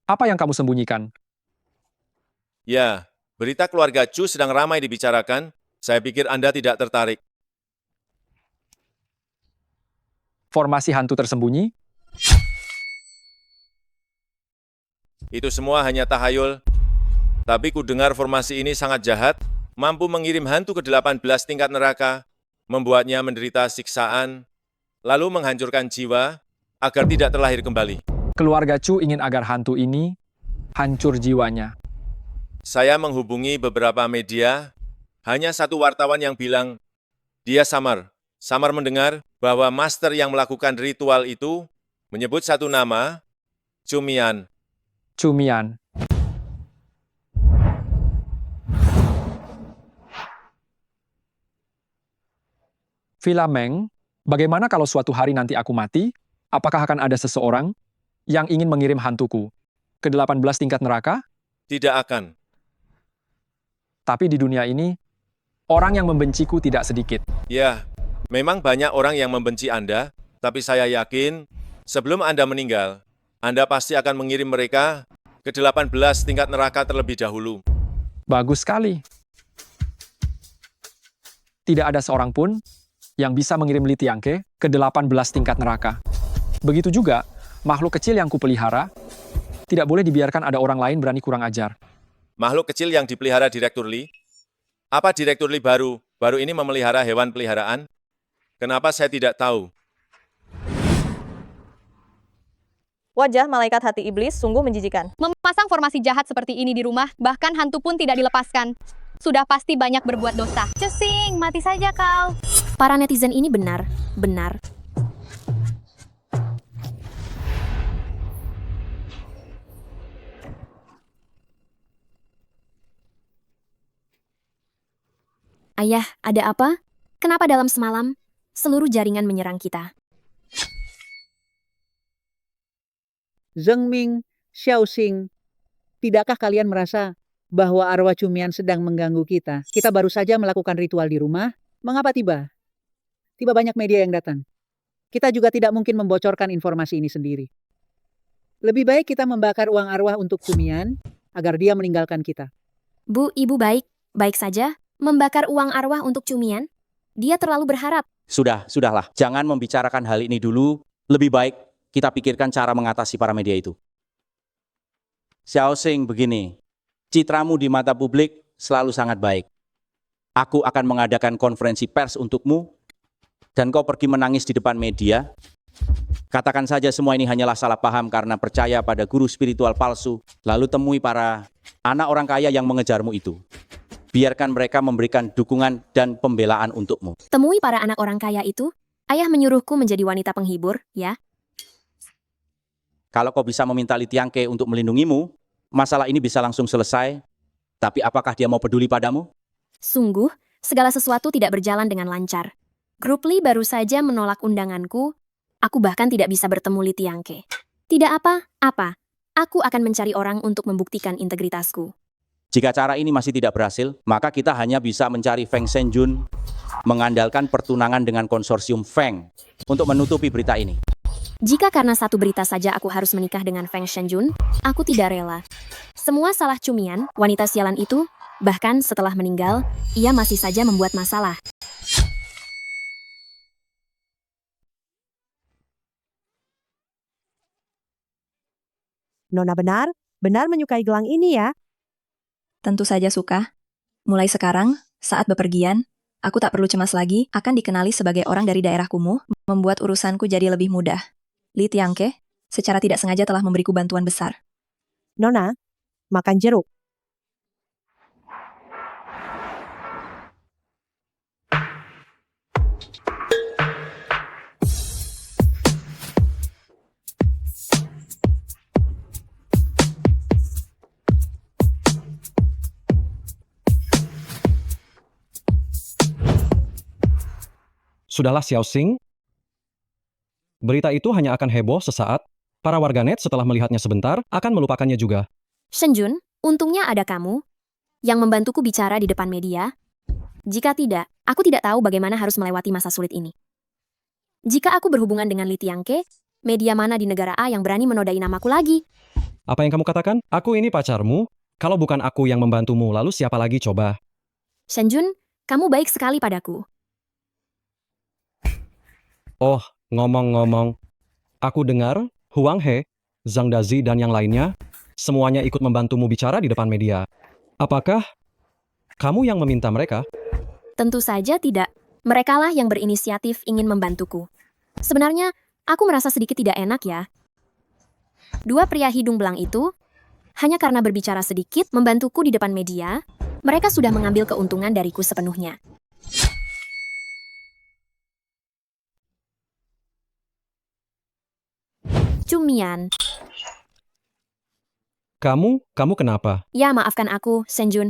Apa yang kamu sembunyikan? Ya, berita keluarga Chu sedang ramai dibicarakan. Saya pikir Anda tidak tertarik. Formasi hantu tersembunyi? Itu semua hanya tahayul. Tapi ku dengar formasi ini sangat jahat, mampu mengirim hantu ke 18 tingkat neraka, membuatnya menderita siksaan, lalu menghancurkan jiwa agar tidak terlahir kembali. Keluarga Chu ingin agar hantu ini hancur jiwanya. Saya menghubungi beberapa media, hanya satu wartawan yang bilang, dia samar. Samar mendengar bahwa master yang melakukan ritual itu menyebut satu nama, Cumian. Cumian. Villa Meng, bagaimana kalau suatu hari nanti aku mati? Apakah akan ada seseorang yang ingin mengirim hantuku ke 18 tingkat neraka? Tidak akan. Tapi di dunia ini, orang yang membenciku tidak sedikit. Ya, memang banyak orang yang membenci Anda, tapi saya yakin sebelum Anda meninggal, Anda pasti akan mengirim mereka ke 18 tingkat neraka terlebih dahulu. Bagus sekali. Tidak ada seorang pun yang bisa mengirim Li Tiangke ke 18 tingkat neraka. Begitu juga, makhluk kecil yang kupelihara, tidak boleh dibiarkan ada orang lain berani kurang ajar. Makhluk kecil yang dipelihara Direktur Lee? Apa Direktur Lee baru ini memelihara hewan peliharaan? Kenapa saya tidak tahu? Wajah malaikat hati iblis sungguh menjijikan. Memasang formasi jahat seperti ini di rumah, bahkan hantu pun tidak dilepaskan. Sudah pasti banyak berbuat dosa. Cesing, mati saja kau. Para netizen ini benar. Ayah, ada apa? Kenapa dalam semalam seluruh jaringan menyerang kita? Zheng Ming, Xiao Xing, tidakkah kalian merasa bahwa arwah Cumian sedang mengganggu kita? Kita baru saja melakukan ritual di rumah. Mengapa tiba? Tiba banyak media yang datang. Kita juga tidak mungkin membocorkan informasi ini sendiri. Lebih baik kita membakar uang arwah untuk Cumian agar dia meninggalkan kita. Bu, ibu baik saja. Membakar uang arwah untuk Cumian? Dia terlalu berharap. Sudahlah. Jangan membicarakan hal ini dulu. Lebih baik kita pikirkan cara mengatasi para media itu. Xiao Xing, begini. Citramu di mata publik selalu sangat baik. Aku akan mengadakan konferensi pers untukmu, dan kau pergi menangis di depan media. Katakan saja semua ini hanyalah salah paham karena percaya pada guru spiritual palsu. Lalu temui para anak orang kaya yang mengejarmu itu. Biarkan mereka memberikan dukungan dan pembelaan untukmu. Temui para anak orang kaya itu? Ayah menyuruhku menjadi wanita penghibur, ya? Kalau kau bisa meminta Li Tiangke untuk melindungimu, masalah ini bisa langsung selesai. Tapi apakah dia mau peduli padamu? Sungguh, segala sesuatu tidak berjalan dengan lancar. Grup Li baru saja menolak undanganku. Aku bahkan tidak bisa bertemu Li Tiangke. Tidak apa-apa. Aku akan mencari orang untuk membuktikan integritasku. Jika cara ini masih tidak berhasil, maka kita hanya bisa mencari Feng Shenjun, mengandalkan pertunangan dengan konsorsium Feng untuk menutupi berita ini. Jika karena satu berita saja aku harus menikah dengan Feng Shenjun, aku tidak rela. Semua salah Cumian, wanita sialan itu, bahkan setelah meninggal, ia masih saja membuat masalah. Nona benar menyukai gelang ini ya? Tentu saja suka. Mulai sekarang, saat bepergian, aku tak perlu cemas lagi akan dikenali sebagai orang dari daerah kumuh, membuat urusanku jadi lebih mudah. Li Tiangke, secara tidak sengaja telah memberiku bantuan besar. Nona, makan jeruk. Sudahlah Xiao Xing. Berita itu hanya akan heboh sesaat. Para warganet setelah melihatnya sebentar akan melupakannya juga. Shenjun, untungnya ada kamu yang membantuku bicara di depan media. Jika tidak, aku tidak tahu bagaimana harus melewati masa sulit ini. Jika aku berhubungan dengan Li Tiangke, media mana di negara A yang berani menodai namaku lagi? Apa yang kamu katakan? Aku ini pacarmu. Kalau bukan aku yang membantumu, lalu siapa lagi coba? Shenjun, kamu baik sekali padaku. Oh, ngomong-ngomong, aku dengar Huang He, Zhang Dazi, dan yang lainnya semuanya ikut membantumu bicara di depan media. Apakah kamu yang meminta mereka? Tentu saja tidak. Merekalah yang berinisiatif ingin membantuku. Sebenarnya, aku merasa sedikit tidak enak ya. Dua pria hidung belang itu, hanya karena berbicara sedikit membantuku di depan media, mereka sudah mengambil keuntungan dariku sepenuhnya. Cumian. Kamu kenapa? Ya, maafkan aku, Shenjun.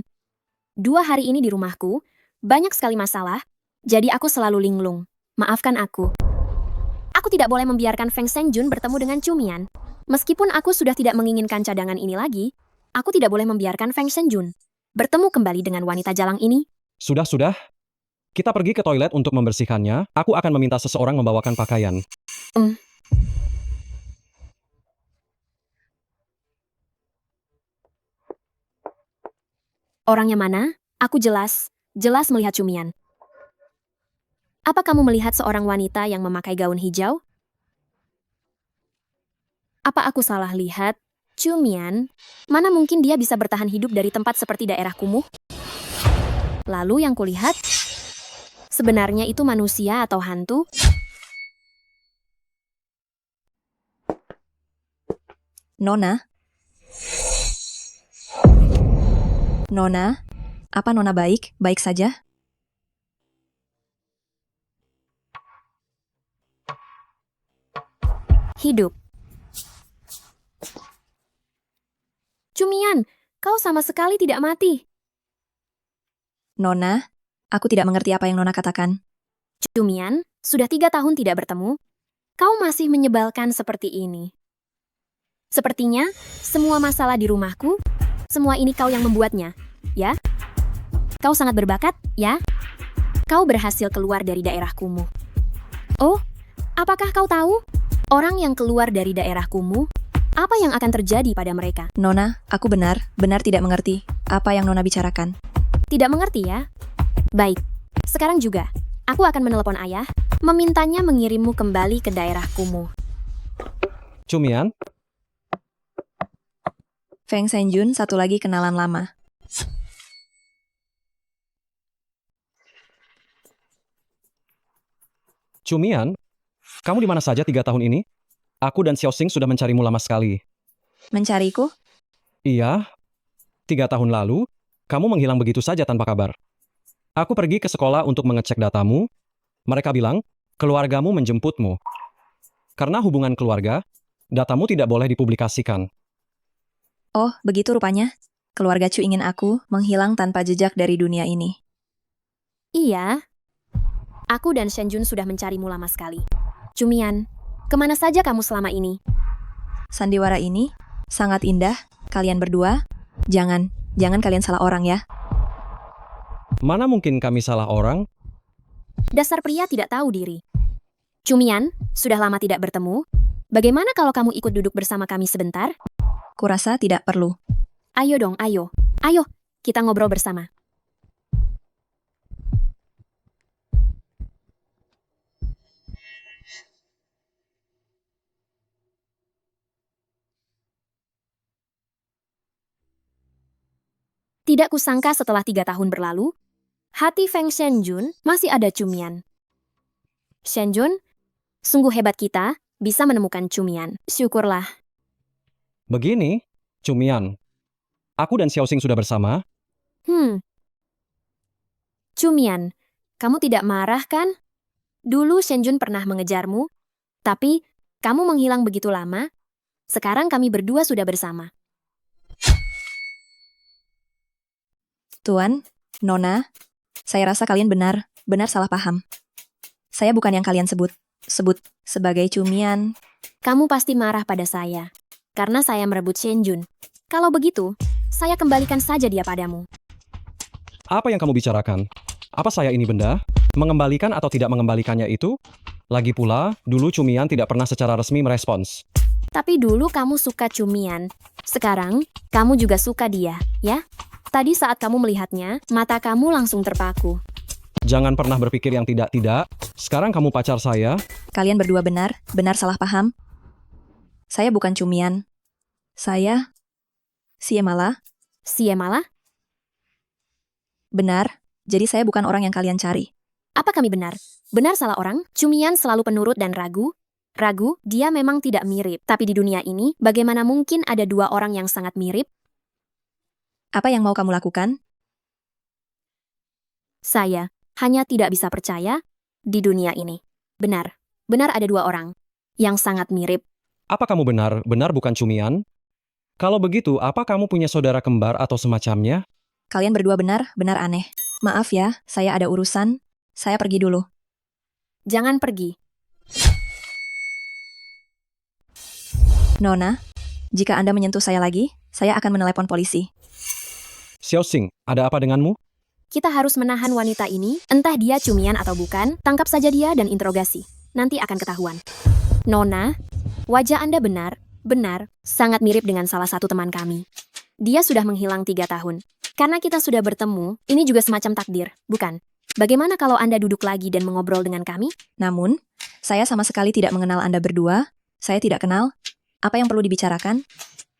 2 hari ini di rumahku, banyak sekali masalah, jadi aku selalu linglung. Maafkan aku. Aku tidak boleh membiarkan Feng Shenjun bertemu dengan Cumian. Meskipun aku sudah tidak menginginkan cadangan ini lagi, aku tidak boleh membiarkan Feng Shenjun bertemu kembali dengan wanita jalang ini. Sudah. Kita pergi ke toilet untuk membersihkannya. Aku akan meminta seseorang membawakan pakaian. Orangnya mana? Aku jelas melihat Cumian. Apa kamu melihat seorang wanita yang memakai gaun hijau? Apa aku salah lihat? Cumian, mana mungkin dia bisa bertahan hidup dari tempat seperti daerah kumuh? Lalu yang kulihat, sebenarnya itu manusia atau hantu? Nona? Nona? Apa Nona baik? Baik saja? Hidup. Cumian, kau sama sekali tidak mati. Nona? Aku tidak mengerti apa yang Nona katakan. Cumian, sudah 3 tahun tidak bertemu. Kau masih menyebalkan seperti ini. Sepertinya, semua masalah di rumahku, semua ini kau yang membuatnya, ya? Kau sangat berbakat, ya? Kau berhasil keluar dari daerah kumuh. Oh, apakah kau tahu? Orang yang keluar dari daerah kumuh, apa yang akan terjadi pada mereka? Nona, aku benar tidak mengerti apa yang Nona bicarakan. Tidak mengerti ya? Baik, sekarang juga, aku akan menelepon ayah, memintanya mengirimmu kembali ke daerah kumuh. Cumian, Feng Shenjun, satu lagi kenalan lama. Cumian, kamu di mana saja 3 tahun ini? Aku dan Xiaoxing sudah mencarimu lama sekali. Mencariku? Iya, 3 tahun lalu, kamu menghilang begitu saja tanpa kabar. Aku pergi ke sekolah untuk mengecek datamu. Mereka bilang, keluargamu menjemputmu. Karena hubungan keluarga, datamu tidak boleh dipublikasikan. Oh, begitu rupanya. Keluarga Chu ingin aku menghilang tanpa jejak dari dunia ini. Iya, aku dan Shenjun sudah mencarimu lama sekali. Cumian, kemana saja kamu selama ini? Sandiwara ini sangat indah. Kalian berdua, jangan kalian salah orang ya. Mana mungkin kami salah orang? Dasar pria tidak tahu diri. Cumian, sudah lama tidak bertemu. Bagaimana kalau kamu ikut duduk bersama kami sebentar? Kurasa tidak perlu. Ayo dong, ayo. Ayo, kita ngobrol bersama. Tidak kusangka setelah 3 tahun berlalu, hati Feng Shenjun masih ada Cumian. Shenjun, sungguh hebat kita bisa menemukan Cumian. Syukurlah. Begini, Cumian. Aku dan Xiaoxing sudah bersama. Cumian, kamu tidak marah kan? Dulu Shenjun pernah mengejarmu, tapi kamu menghilang begitu lama. Sekarang kami berdua sudah bersama. Tuan, Nona, saya rasa kalian benar salah paham. Saya bukan yang kalian sebut sebagai Cumian. Kamu pasti marah pada saya, karena saya merebut Shenjun. Kalau begitu, saya kembalikan saja dia padamu. Apa yang kamu bicarakan? Apa saya ini benda? Mengembalikan atau tidak mengembalikannya itu? Lagi pula, dulu Cumian tidak pernah secara resmi merespons. Tapi dulu kamu suka Cumian. Sekarang, kamu juga suka dia, ya? Tadi saat kamu melihatnya, mata kamu langsung terpaku. Jangan pernah berpikir yang tidak-tidak. Sekarang kamu pacar saya. Kalian berdua benar salah paham. Saya bukan Cumian. Saya Siemala. Siemala? Benar, jadi saya bukan orang yang kalian cari. Apa kami benar? Benar salah orang? Cumian selalu penurut dan ragu. Ragu, dia memang tidak mirip. Tapi di dunia ini, bagaimana mungkin ada 2 orang yang sangat mirip? Apa yang mau kamu lakukan? Saya hanya tidak bisa percaya di dunia ini. Benar ada 2 orang yang sangat mirip. Apa kamu benar bukan Cumian? Kalau begitu, apa kamu punya saudara kembar atau semacamnya? Kalian berdua benar aneh. Maaf ya, saya ada urusan. Saya pergi dulu. Jangan pergi. Nona, jika Anda menyentuh saya lagi, saya akan menelepon polisi. Xiaoxing, ada apa denganmu? Kita harus menahan wanita ini, entah dia Cumian atau bukan, tangkap saja dia dan interogasi. Nanti akan ketahuan. Nona, wajah Anda benar sangat mirip dengan salah satu teman kami. Dia sudah menghilang 3 tahun. Karena kita sudah bertemu, ini juga semacam takdir, bukan? Bagaimana kalau Anda duduk lagi dan mengobrol dengan kami? Namun, saya sama sekali tidak mengenal Anda berdua. Saya tidak kenal. Apa yang perlu dibicarakan?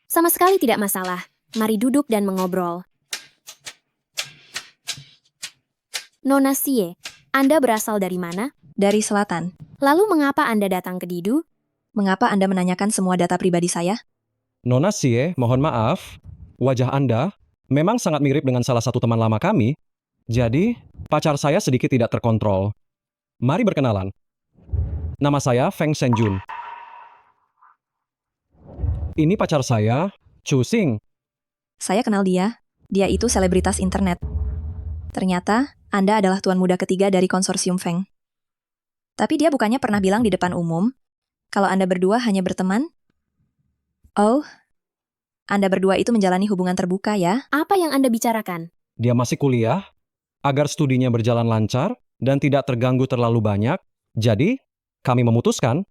Sama sekali tidak masalah. Mari duduk dan mengobrol. Nona Xie, Anda berasal dari mana? Dari selatan. Lalu mengapa Anda datang ke Didu? Mengapa Anda menanyakan semua data pribadi saya? Nona Sie, mohon maaf. Wajah Anda memang sangat mirip dengan salah satu teman lama kami. Jadi, pacar saya sedikit tidak terkontrol. Mari berkenalan. Nama saya Feng Shenjun. Ini pacar saya, Chu Xing. Saya kenal dia. Dia itu selebritas internet. Ternyata, Anda adalah tuan muda ketiga dari konsorsium Feng. Tapi dia bukannya pernah bilang di depan umum, kalau Anda berdua hanya berteman? Oh, Anda berdua itu menjalani hubungan terbuka ya? Apa yang Anda bicarakan? Dia masih kuliah, agar studinya berjalan lancar dan tidak terganggu terlalu banyak. Jadi, kami memutuskan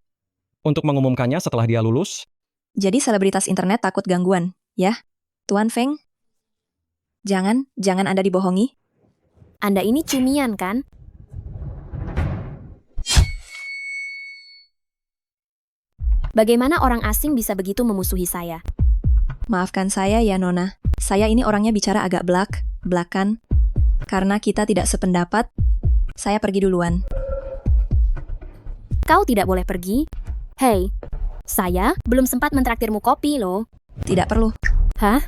untuk mengumumkannya setelah dia lulus. Jadi selebritas internet takut gangguan, ya? Tuan Feng? Jangan Anda dibohongi. Anda ini cumian kan? Bagaimana orang asing bisa begitu memusuhi saya? Maafkan saya ya, Nona. Saya ini orangnya bicara agak belakan. Karena kita tidak sependapat, saya pergi duluan. Kau tidak boleh pergi. Hei, saya belum sempat mentraktirmu kopi loh. Tidak perlu. Hah?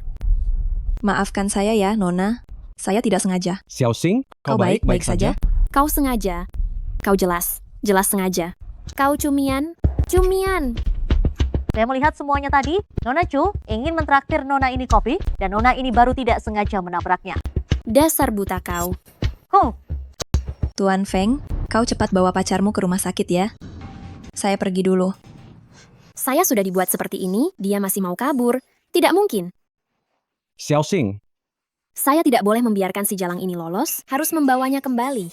Maafkan saya ya, Nona. Saya tidak sengaja. Xiao Xing, Kau baik-baik saja? Kau sengaja. Kau jelas sengaja. Kau cumian. Saya melihat semuanya tadi. Nona Chu ingin mentraktir Nona ini kopi, dan Nona ini baru tidak sengaja menabraknya. Dasar buta kau. Tuan Feng, kau cepat bawa pacarmu ke rumah sakit ya. Saya pergi dulu. Saya sudah dibuat seperti ini, dia masih mau kabur. Tidak mungkin. Xiao Xing, Saya tidak boleh membiarkan si jalang ini lolos, harus membawanya kembali.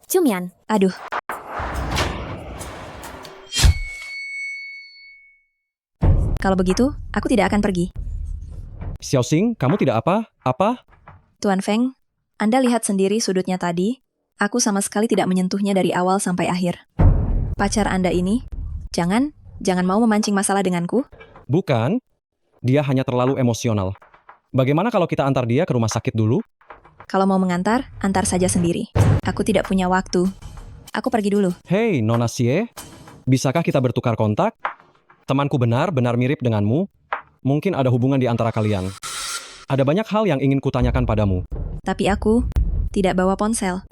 Cumian. Aduh. Kalau begitu, aku tidak akan pergi. Xiao Xing, kamu tidak apa? Tuan Feng, Anda lihat sendiri sudutnya tadi. Aku sama sekali tidak menyentuhnya dari awal sampai akhir. Pacar Anda ini, jangan mau memancing masalah denganku. Bukan, dia hanya terlalu emosional. Bagaimana kalau kita antar dia ke rumah sakit dulu? Kalau mau mengantar, antar saja sendiri. Aku tidak punya waktu. Aku pergi dulu. Hei, Nona Sie, bisakah kita bertukar kontak? Temanku benar-benar mirip denganmu. Mungkin ada hubungan di antara kalian. Ada banyak hal yang ingin kutanyakan padamu. Tapi aku tidak bawa ponsel.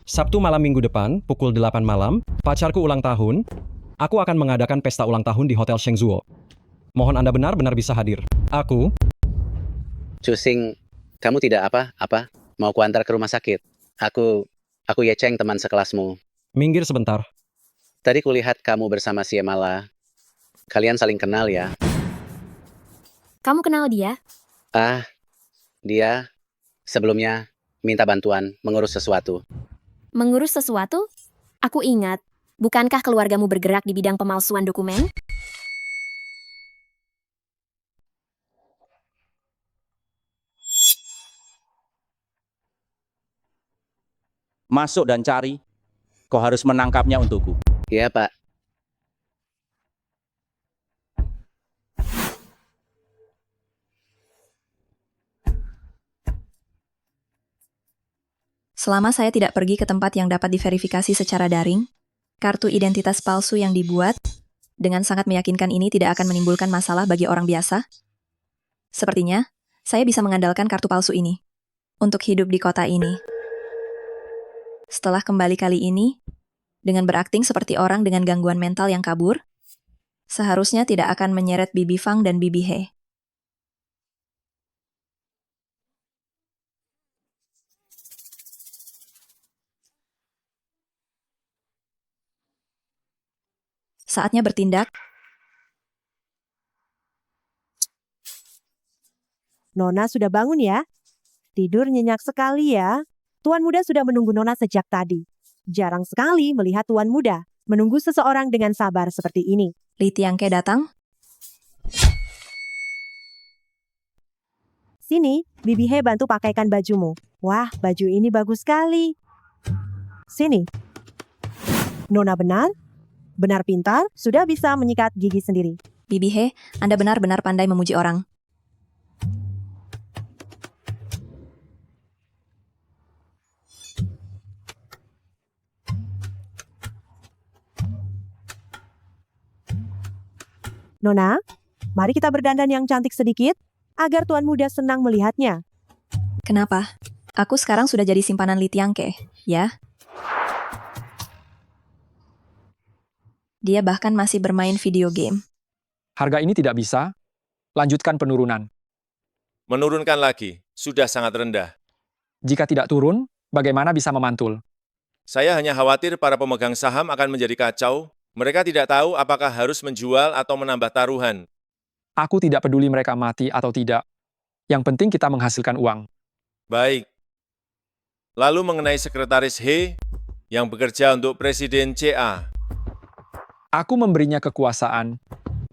Sabtu malam minggu depan, pukul 8 malam, pacarku ulang tahun. Aku akan mengadakan pesta ulang tahun di Hotel Shengzuo. Mohon Anda benar-benar bisa hadir. Aku... Chu Xing, kamu tidak apa? Mau kuantar ke rumah sakit? Aku Ye Cheng, teman sekelasmu. Minggir sebentar. Tadi kulihat kamu bersama si Emala. Kalian saling kenal ya? Kamu kenal dia? Dia sebelumnya minta bantuan mengurus sesuatu. Mengurus sesuatu? Aku ingat. Bukankah keluargamu bergerak di bidang pemalsuan dokumen? Masuk dan cari. Kau harus menangkapnya untukku. Iya, Pak. Selama saya tidak pergi ke tempat yang dapat diverifikasi secara daring, kartu identitas palsu yang dibuat dengan sangat meyakinkan ini tidak akan menimbulkan masalah bagi orang biasa. Sepertinya, saya bisa mengandalkan kartu palsu ini untuk hidup di kota ini. Setelah kembali kali ini, dengan berakting seperti orang dengan gangguan mental yang kabur, seharusnya tidak akan menyeret Bibi Fang dan Bibi He. Saatnya bertindak. Nona sudah bangun ya? Tidur nyenyak sekali ya. Tuan muda sudah menunggu Nona sejak tadi. Jarang sekali melihat tuan muda menunggu seseorang dengan sabar seperti ini. Li Tiangke datang? Sini, Bibi He bantu pakaikan bajumu. Wah, baju ini bagus sekali. Sini. Nona benar pintar, sudah bisa menyikat gigi sendiri. Bibi He, Anda benar-benar pandai memuji orang. Nona, mari kita berdandan yang cantik sedikit, agar Tuan Muda senang melihatnya. Kenapa? Aku sekarang sudah jadi simpanan Li Tiangke, ya? Dia bahkan masih bermain video game. Harga ini tidak bisa. Lanjutkan penurunan. Menurunkan lagi, sudah sangat rendah. Jika tidak turun, bagaimana bisa memantul? Saya hanya khawatir para pemegang saham akan menjadi kacau. Mereka tidak tahu apakah harus menjual atau menambah taruhan. Aku tidak peduli mereka mati atau tidak. Yang penting kita menghasilkan uang. Baik. Lalu mengenai Sekretaris He yang bekerja untuk Presiden CA. Aku memberinya kekuasaan,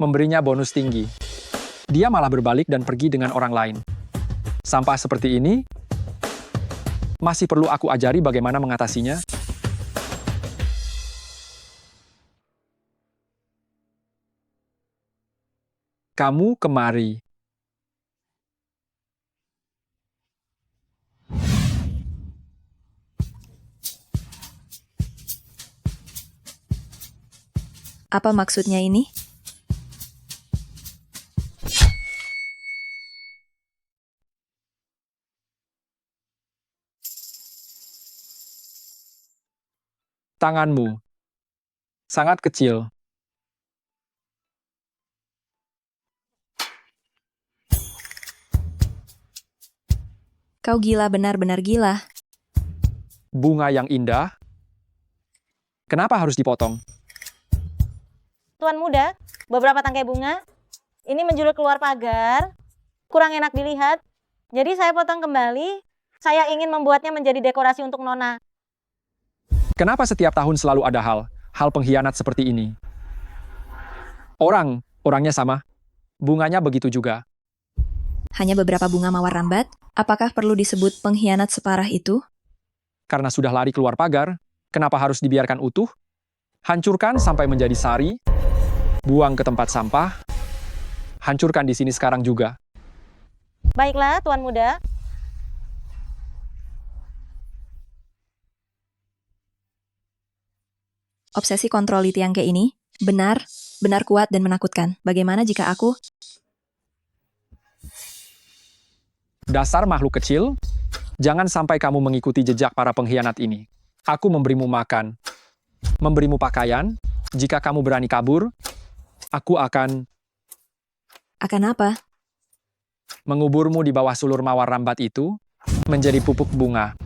memberinya bonus tinggi. Dia malah berbalik dan pergi dengan orang lain. Sampah seperti ini, masih perlu aku ajari bagaimana mengatasinya? Kamu kemari. Apa maksudnya ini? Tanganmu sangat kecil. Kau gila, benar-benar gila. Bunga yang indah. Kenapa harus dipotong? Tuan Muda, beberapa tangkai bunga. Ini menjulur keluar pagar. Kurang enak dilihat. Jadi saya potong kembali. Saya ingin membuatnya menjadi dekorasi untuk Nona. Kenapa setiap tahun selalu ada hal pengkhianat seperti ini? Orangnya sama. Bunganya begitu juga. Hanya beberapa bunga mawar rambat? Apakah perlu disebut pengkhianat separah itu? Karena sudah lari keluar pagar, kenapa harus dibiarkan utuh? Hancurkan sampai menjadi sari, buang ke tempat sampah, hancurkan di sini sekarang juga. Baiklah, Tuan Muda. Obsesi kontrol Li Tiangke ini benar kuat dan menakutkan. Bagaimana jika aku... Dasar makhluk kecil, jangan sampai kamu mengikuti jejak para pengkhianat ini. Aku memberimu makan, memberimu pakaian. Jika kamu berani kabur, aku akan... Akan apa? Menguburmu di bawah sulur mawar rambat itu menjadi pupuk bunga.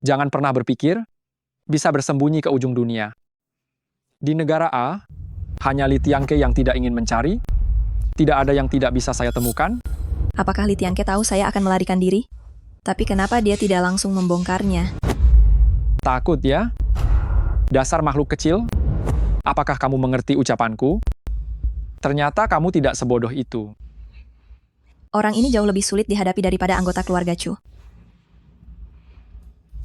Jangan pernah berpikir bisa bersembunyi ke ujung dunia. Di negara A, hanya Li Tiangke yang tidak ingin mencari. Tidak ada yang tidak bisa saya temukan. Apakah Li Tiangke tahu saya akan melarikan diri? Tapi kenapa dia tidak langsung membongkarnya? Takut ya? Dasar makhluk kecil. Apakah kamu mengerti ucapanku? Ternyata kamu tidak sebodoh itu. Orang ini jauh lebih sulit dihadapi daripada anggota keluarga Chu.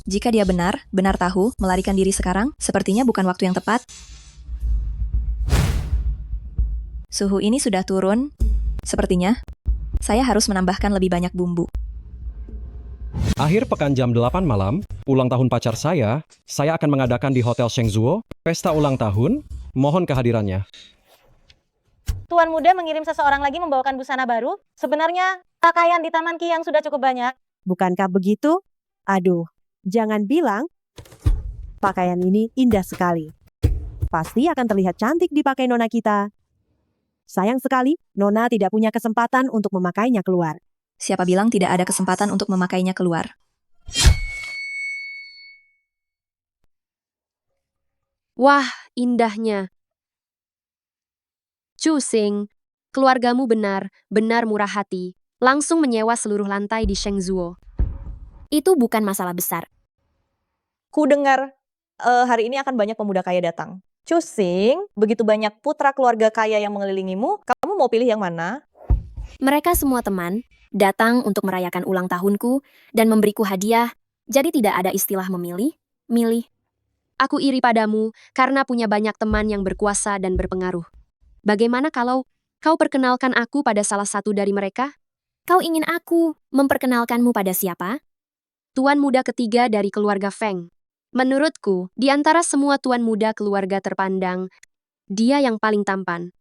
Jika dia benar tahu melarikan diri sekarang, sepertinya bukan waktu yang tepat. Suhu ini sudah turun. Sepertinya, saya harus menambahkan lebih banyak bumbu. Akhir pekan jam 8 malam, ulang tahun pacar saya akan mengadakan di Hotel Shengzuo, pesta ulang tahun, mohon kehadirannya. Tuan Muda mengirim seseorang lagi membawakan busana baru. Sebenarnya, pakaian di Taman Qi yang sudah cukup banyak. Bukankah begitu? Aduh, jangan bilang pakaian ini indah sekali. Pasti akan terlihat cantik dipakai Nona kita. Sayang sekali, Nona tidak punya kesempatan untuk memakainya keluar. Siapa bilang tidak ada kesempatan untuk memakainya keluar? Wah, indahnya. Chu Xing, keluargamu benar murah hati. Langsung menyewa seluruh lantai di Shengzuo. Itu bukan masalah besar. Ku dengar hari ini akan banyak pemuda kaya datang. Chu Xing, begitu banyak putra keluarga kaya yang mengelilingimu, kamu mau pilih yang mana? Mereka semua teman, datang untuk merayakan ulang tahunku dan memberiku hadiah, jadi tidak ada istilah milih. Aku iri padamu karena punya banyak teman yang berkuasa dan berpengaruh. Bagaimana kalau kau perkenalkan aku pada salah satu dari mereka? Kau ingin aku memperkenalkanmu pada siapa? Tuan muda ketiga dari keluarga Feng. Menurutku, di antara semua tuan muda keluarga terpandang, dia yang paling tampan.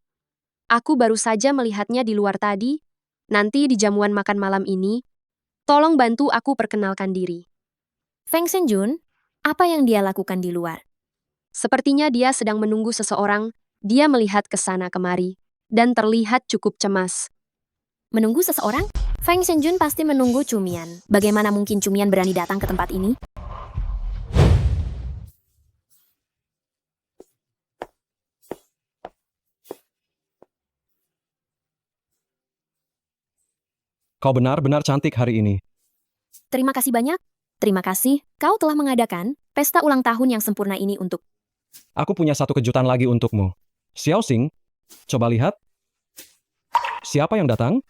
Aku baru saja melihatnya di luar tadi. Nanti di jamuan makan malam ini, tolong bantu aku perkenalkan diri. Feng Shenjun, apa yang dia lakukan di luar? Sepertinya dia sedang menunggu seseorang. Dia melihat ke sana kemari dan terlihat cukup cemas. Menunggu seseorang? Feng Shenjun pasti menunggu Cumian. Bagaimana mungkin Cumian berani datang ke tempat ini? Kau benar-benar cantik hari ini. Terima kasih banyak. Terima kasih, kau telah mengadakan pesta ulang tahun yang sempurna ini untuk... Aku punya satu kejutan lagi untukmu. Xiao Xing, coba lihat. Siapa yang datang?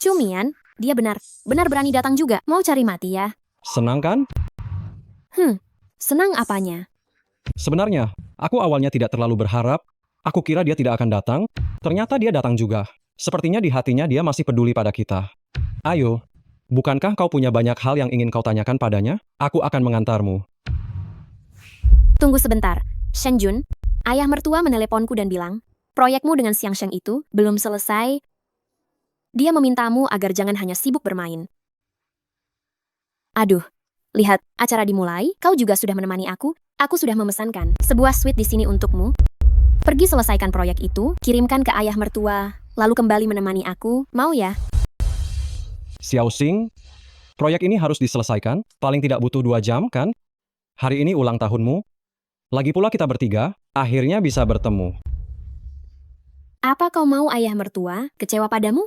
Cumian, dia benar berani datang juga. Mau cari mati ya? Senang kan? Senang apanya? Sebenarnya, aku awalnya tidak terlalu berharap. Aku kira dia tidak akan datang. Ternyata dia datang juga. Sepertinya di hatinya dia masih peduli pada kita. Ayo, bukankah kau punya banyak hal yang ingin kau tanyakan padanya? Aku akan mengantarmu. Tunggu sebentar. Shenjun, ayah mertua meneleponku dan bilang, proyekmu dengan Xiang Sheng itu belum selesai. Dia memintamu agar jangan hanya sibuk bermain. Aduh, lihat, acara dimulai, kau juga sudah menemani aku. Aku sudah memesankan sebuah suite di sini untukmu. Pergi selesaikan proyek itu, kirimkan ke ayah mertua, lalu kembali menemani aku, mau ya? Xiao Xing, proyek ini harus diselesaikan. Paling tidak butuh 2 jam, kan? Hari ini ulang tahunmu. Lagi pula kita bertiga, akhirnya bisa bertemu. Apa kau mau ayah mertua kecewa padamu?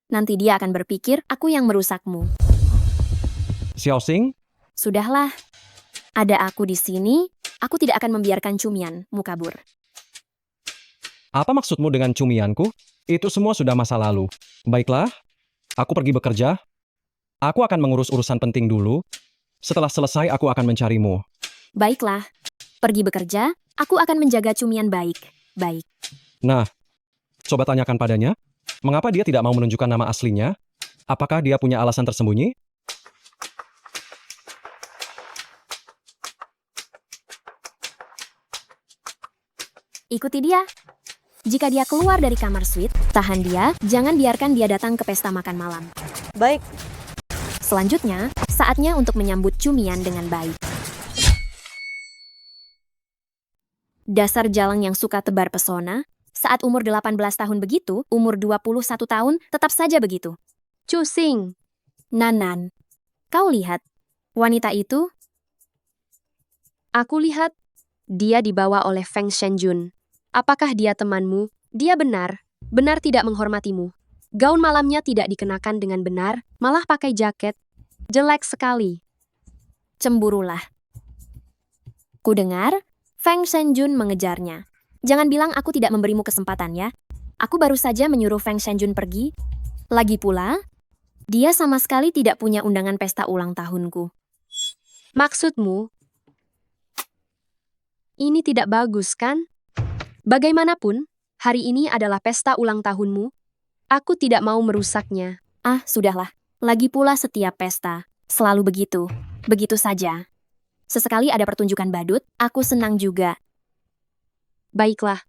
Nanti dia akan berpikir aku yang merusakmu. Xiao Xing, Sudahlah, ada aku di sini, aku tidak akan membiarkan Cumianmu kabur. apa maksudmu dengan cumianku? Itu semua sudah masa lalu. Baiklah, aku pergi bekerja. Aku akan mengurus urusan penting dulu. Setelah selesai, aku akan mencarimu. Baiklah, pergi bekerja, aku akan menjaga Cumian baik-baik. Nah, coba tanyakan padanya, mengapa dia tidak mau menunjukkan nama aslinya? Apakah dia punya alasan tersembunyi? Ikuti dia. Jika dia keluar dari kamar suite, tahan dia, jangan biarkan dia datang ke pesta makan malam. Baik. Selanjutnya, saatnya untuk menyambut Cumian dengan baik. Dasar jalang yang suka tebar pesona, saat umur 18 tahun begitu, umur 21 tahun, tetap saja begitu. Cusing. Nanan, kau lihat, wanita itu? Aku lihat, dia dibawa oleh Feng Shenjun. Apakah dia temanmu? Dia benar tidak menghormatimu. Gaun malamnya tidak dikenakan dengan benar, malah pakai jaket. Jelek sekali. Cemburulah. Ku dengar, Feng Shenjun mengejarnya. Jangan bilang aku tidak memberimu kesempatan ya. Aku baru saja menyuruh Feng Shenjun pergi. Lagi pula, dia sama sekali tidak punya undangan pesta ulang tahunku. Maksudmu? Ini tidak bagus kan? Bagaimanapun, hari ini adalah pesta ulang tahunmu. Aku tidak mau merusaknya. Ah, sudahlah. Lagi pula setiap pesta. Selalu begitu. Begitu saja. Sesekali ada pertunjukan badut, aku senang juga. Baiklah.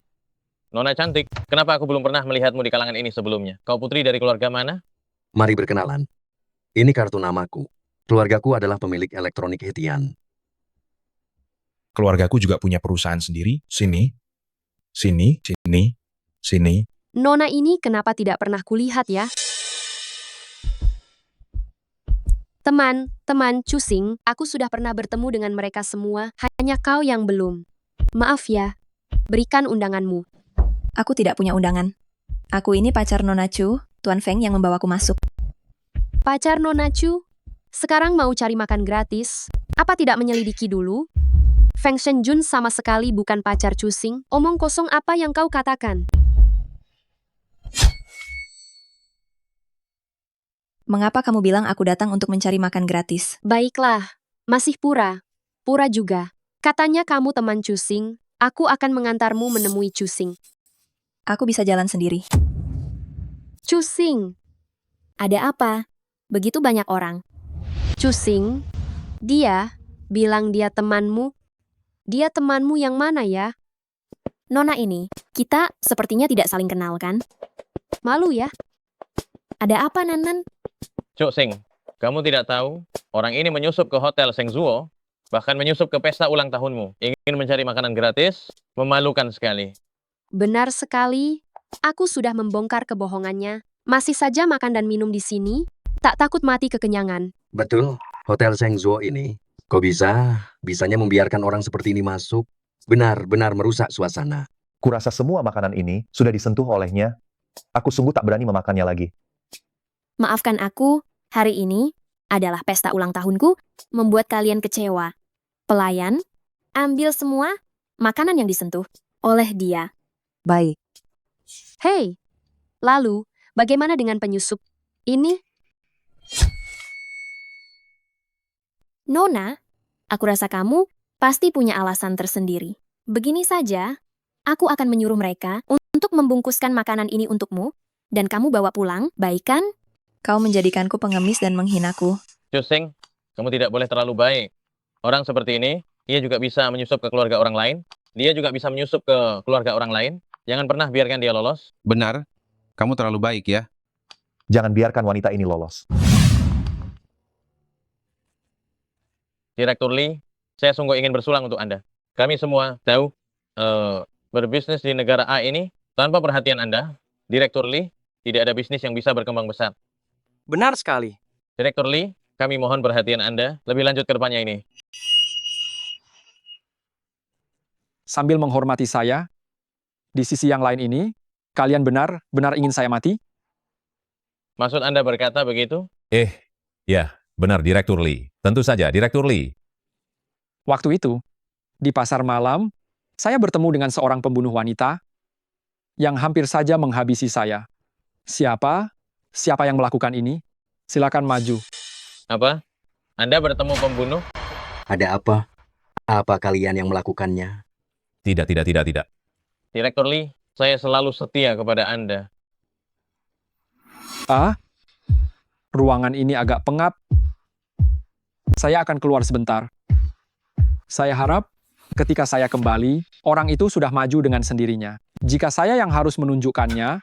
Nona cantik, kenapa aku belum pernah melihatmu di kalangan ini sebelumnya? Kau putri dari keluarga mana? Mari berkenalan. Ini kartu namaku. Keluargaku adalah pemilik elektronik Hetian. Keluargaku juga punya perusahaan sendiri. Sini. Nona ini kenapa tidak pernah kulihat ya? Teman Cusing, aku sudah pernah bertemu dengan mereka semua, hanya kau yang belum. Maaf ya, berikan undanganmu. Aku tidak punya undangan. Aku ini pacar Nona Chu, Tuan Feng yang membawaku masuk. Pacar Nona Chu? Sekarang mau cari makan gratis? Apa tidak menyelidiki dulu? Feng Shenjun sama sekali bukan pacar Cusing. Omong kosong apa yang kau katakan? Mengapa kamu bilang aku datang untuk mencari makan gratis? Baiklah, masih pura. Pura juga. Katanya kamu teman Cusing. Aku akan mengantarmu menemui Cusing. Aku bisa jalan sendiri. Cusing. Ada apa? Begitu banyak orang. Cusing, dia bilang dia temanmu. Dia temanmu yang mana ya? Nona ini, kita sepertinya tidak saling kenal kan? Malu ya? Ada apa, Nanan? Cuk Sing, kamu tidak tahu? Orang ini menyusup ke Hotel Sengzuo, bahkan menyusup ke pesta ulang tahunmu. Ingin mencari makanan gratis, memalukan sekali. Benar sekali. Aku sudah membongkar kebohongannya. Masih saja makan dan minum di sini, tak takut mati kekenyangan. Betul, Hotel Sengzuo ini. Kok bisanya membiarkan orang seperti ini masuk? Benar-benar merusak suasana. Kurasa semua makanan ini sudah disentuh olehnya. Aku sungguh tak berani memakannya lagi. Maafkan aku, hari ini adalah pesta ulang tahunku, membuat kalian kecewa. Pelayan, ambil semua makanan yang disentuh oleh dia. Baik. Hei, lalu bagaimana dengan penyusup ini? Nona, aku rasa kamu pasti punya alasan tersendiri. Begini saja, aku akan menyuruh mereka untuk membungkuskan makanan ini untukmu, dan kamu bawa pulang, baik kan? Kau menjadikanku pengemis dan menghinaku. Cuk Sing, kamu tidak boleh terlalu baik. Orang seperti ini, ia juga bisa menyusup ke keluarga orang lain. Dia juga bisa menyusup ke keluarga orang lain. Jangan pernah biarkan dia lolos. Benar, kamu terlalu baik ya. Jangan biarkan wanita ini lolos. Direktur Lee, saya sungguh ingin bersulang untuk Anda. Kami semua tahu berbisnis di negara A ini tanpa perhatian Anda, Direktur Lee, tidak ada bisnis yang bisa berkembang besar. Benar sekali. Direktur Lee, kami mohon perhatian Anda lebih lanjut ke depannya ini. Sambil menghormati saya, di sisi yang lain ini, kalian benar ingin saya mati? Maksud Anda berkata begitu? Ya, benar Direktur Lee. Tentu saja, Direktur Lee. Waktu itu, di pasar malam, saya bertemu dengan seorang pembunuh wanita yang hampir saja menghabisi saya. Siapa yang melakukan ini? Silakan maju. Apa? Anda bertemu pembunuh? Ada apa? Apa kalian yang melakukannya? Tidak. Direktur Lee, saya selalu setia kepada Anda. Ruangan ini agak pengap. Saya akan keluar sebentar. Saya harap ketika saya kembali, orang itu sudah maju dengan sendirinya. Jika saya yang harus menunjukkannya,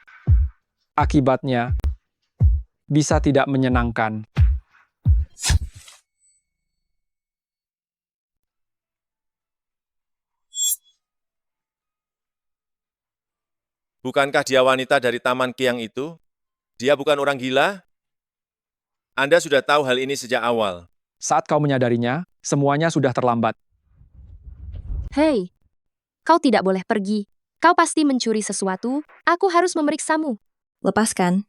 akibatnya bisa tidak menyenangkan. Bukankah dia wanita dari Taman Kiang itu? Dia bukan orang gila? Anda sudah tahu hal ini sejak awal. Saat kau menyadarinya, semuanya sudah terlambat. Hei, kau tidak boleh pergi. Kau pasti mencuri sesuatu. Aku harus memeriksamu. Lepaskan.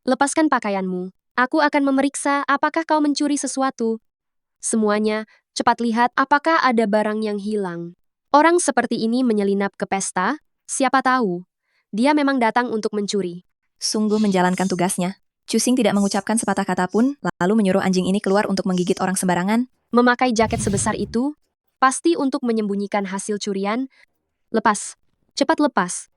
Lepaskan pakaianmu. Aku akan memeriksa apakah kau mencuri sesuatu. Semuanya, cepat lihat apakah ada barang yang hilang. Orang seperti ini menyelinap ke pesta, siapa tahu. Dia memang datang untuk mencuri. Sungguh menjalankan tugasnya. Cusing tidak mengucapkan sepatah kata pun, lalu menyuruh anjing ini keluar untuk menggigit orang sembarangan. Memakai jaket sebesar itu, pasti untuk menyembunyikan hasil curian. Lepas. Cepat lepas.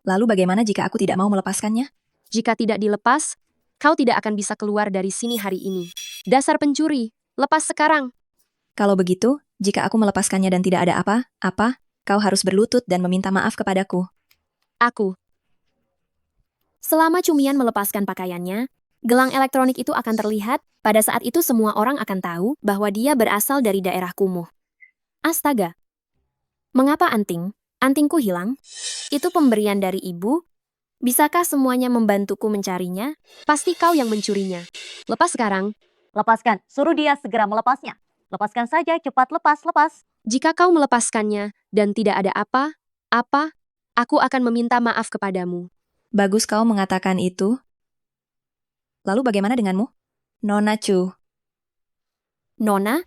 Lalu bagaimana jika aku tidak mau melepaskannya? Jika tidak dilepas, kau tidak akan bisa keluar dari sini hari ini. Dasar pencuri, lepas sekarang. Kalau begitu, jika aku melepaskannya dan tidak ada apa-apa, kau harus berlutut dan meminta maaf kepadaku. Aku. Selama Cumian melepaskan pakaiannya, gelang elektronik itu akan terlihat. Pada saat itu semua orang akan tahu bahwa dia berasal dari daerah kumuh. Astaga. Mengapa antingku hilang? Itu pemberian dari ibu? Bisakah semuanya membantuku mencarinya? Pasti kau yang mencurinya. Lepas sekarang. Lepaskan, suruh dia segera melepasnya. Lepaskan saja, cepat lepas. Jika kau melepaskannya dan tidak ada apa, aku akan meminta maaf kepadamu. Bagus kau mengatakan itu. Lalu bagaimana denganmu? Nona Chu. Nona,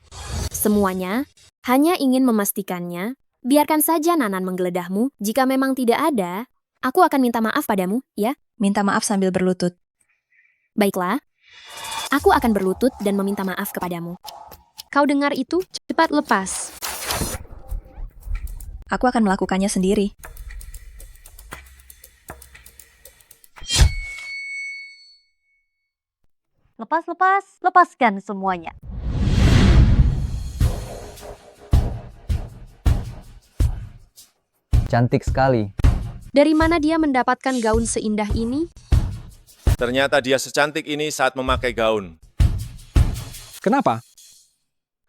semuanya hanya ingin memastikannya. Biarkan saja Nanan menggeledahmu. Jika memang tidak ada, aku akan minta maaf padamu, ya? Minta maaf sambil berlutut. Baiklah. Aku akan berlutut dan meminta maaf kepadamu. Kau dengar itu? Cepat lepas. Aku akan melakukannya sendiri. lepaskan semuanya. Cantik sekali. Dari mana dia mendapatkan gaun seindah ini? Ternyata dia secantik ini saat memakai gaun. Kenapa?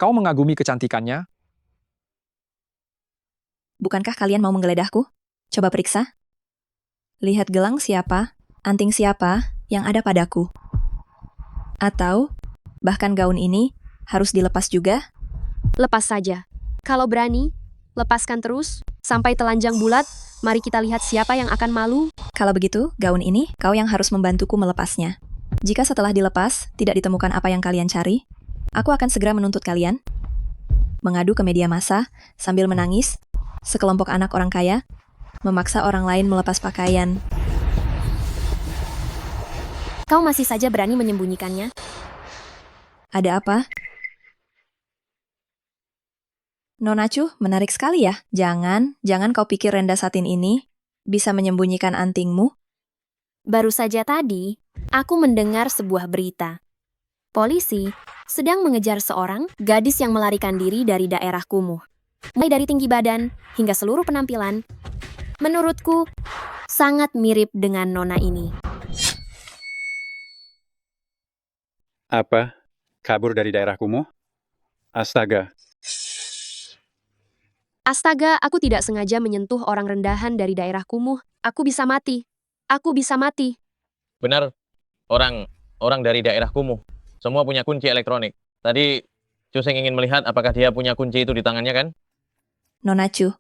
Kau mengagumi kecantikannya? Bukankah kalian mau menggeledah?ku? Coba periksa. Lihat gelang siapa, anting siapa yang ada padaku. Atau, bahkan gaun ini harus dilepas juga? Lepas saja. Kalau berani, lepaskan terus, sampai telanjang bulat, mari kita lihat siapa yang akan malu. Kalau begitu, gaun ini kau yang harus membantuku melepasnya. Jika setelah dilepas, tidak ditemukan apa yang kalian cari, aku akan segera menuntut kalian. Mengadu ke media massa, sambil menangis, sekelompok anak orang kaya, memaksa orang lain melepas pakaian. Kau masih saja berani menyembunyikannya? Ada apa? Nona Chu, menarik sekali ya. Jangan kau pikir Renda Satin ini bisa menyembunyikan antingmu. Baru saja tadi, aku mendengar sebuah berita. Polisi sedang mengejar seorang gadis yang melarikan diri dari daerah kumuh. Mulai dari tinggi badan hingga seluruh penampilan, menurutku sangat mirip dengan Nona ini. Apa? Kabur dari daerah kumuh? Astaga. Astaga, aku tidak sengaja menyentuh orang rendahan dari daerah kumuh. Aku bisa mati. Aku bisa mati. Benar, orang dari daerah kumuh. Semua punya kunci elektronik. Tadi Cusing ingin melihat apakah dia punya kunci itu di tangannya kan? Nona Chu,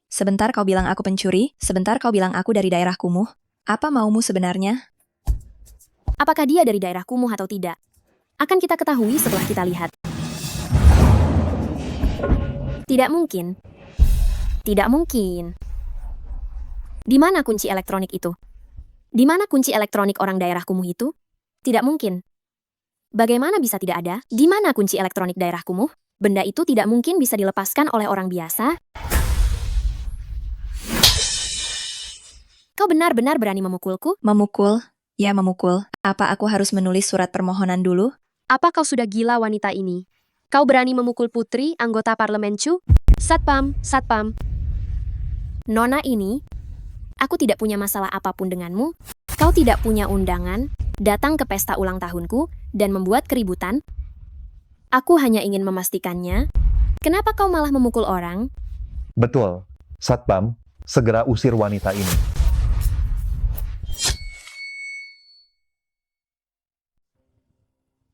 sebentar kau bilang aku pencuri, sebentar kau bilang aku dari daerah kumuh. Apa maumu sebenarnya? Apakah dia dari daerah kumuh atau tidak? Akan kita ketahui setelah kita lihat. Tidak mungkin. Tidak mungkin. Di mana kunci elektronik itu? Di mana kunci elektronik orang daerah kumuh itu? Tidak mungkin. Bagaimana bisa tidak ada? Di mana kunci elektronik daerah kumuh? Benda itu tidak mungkin bisa dilepaskan oleh orang biasa. Kau benar-benar berani memukulku? Memukul? Ya, memukul. Apa aku harus menulis surat permohonan dulu? Apa kau sudah gila wanita ini? Kau berani memukul putri anggota parlemen Chu? Satpam. Nona ini, aku tidak punya masalah apapun denganmu. Kau tidak punya undangan, datang ke pesta ulang tahunku, dan membuat keributan. Aku hanya ingin memastikannya. Kenapa kau malah memukul orang? Betul. Satpam, segera usir wanita ini.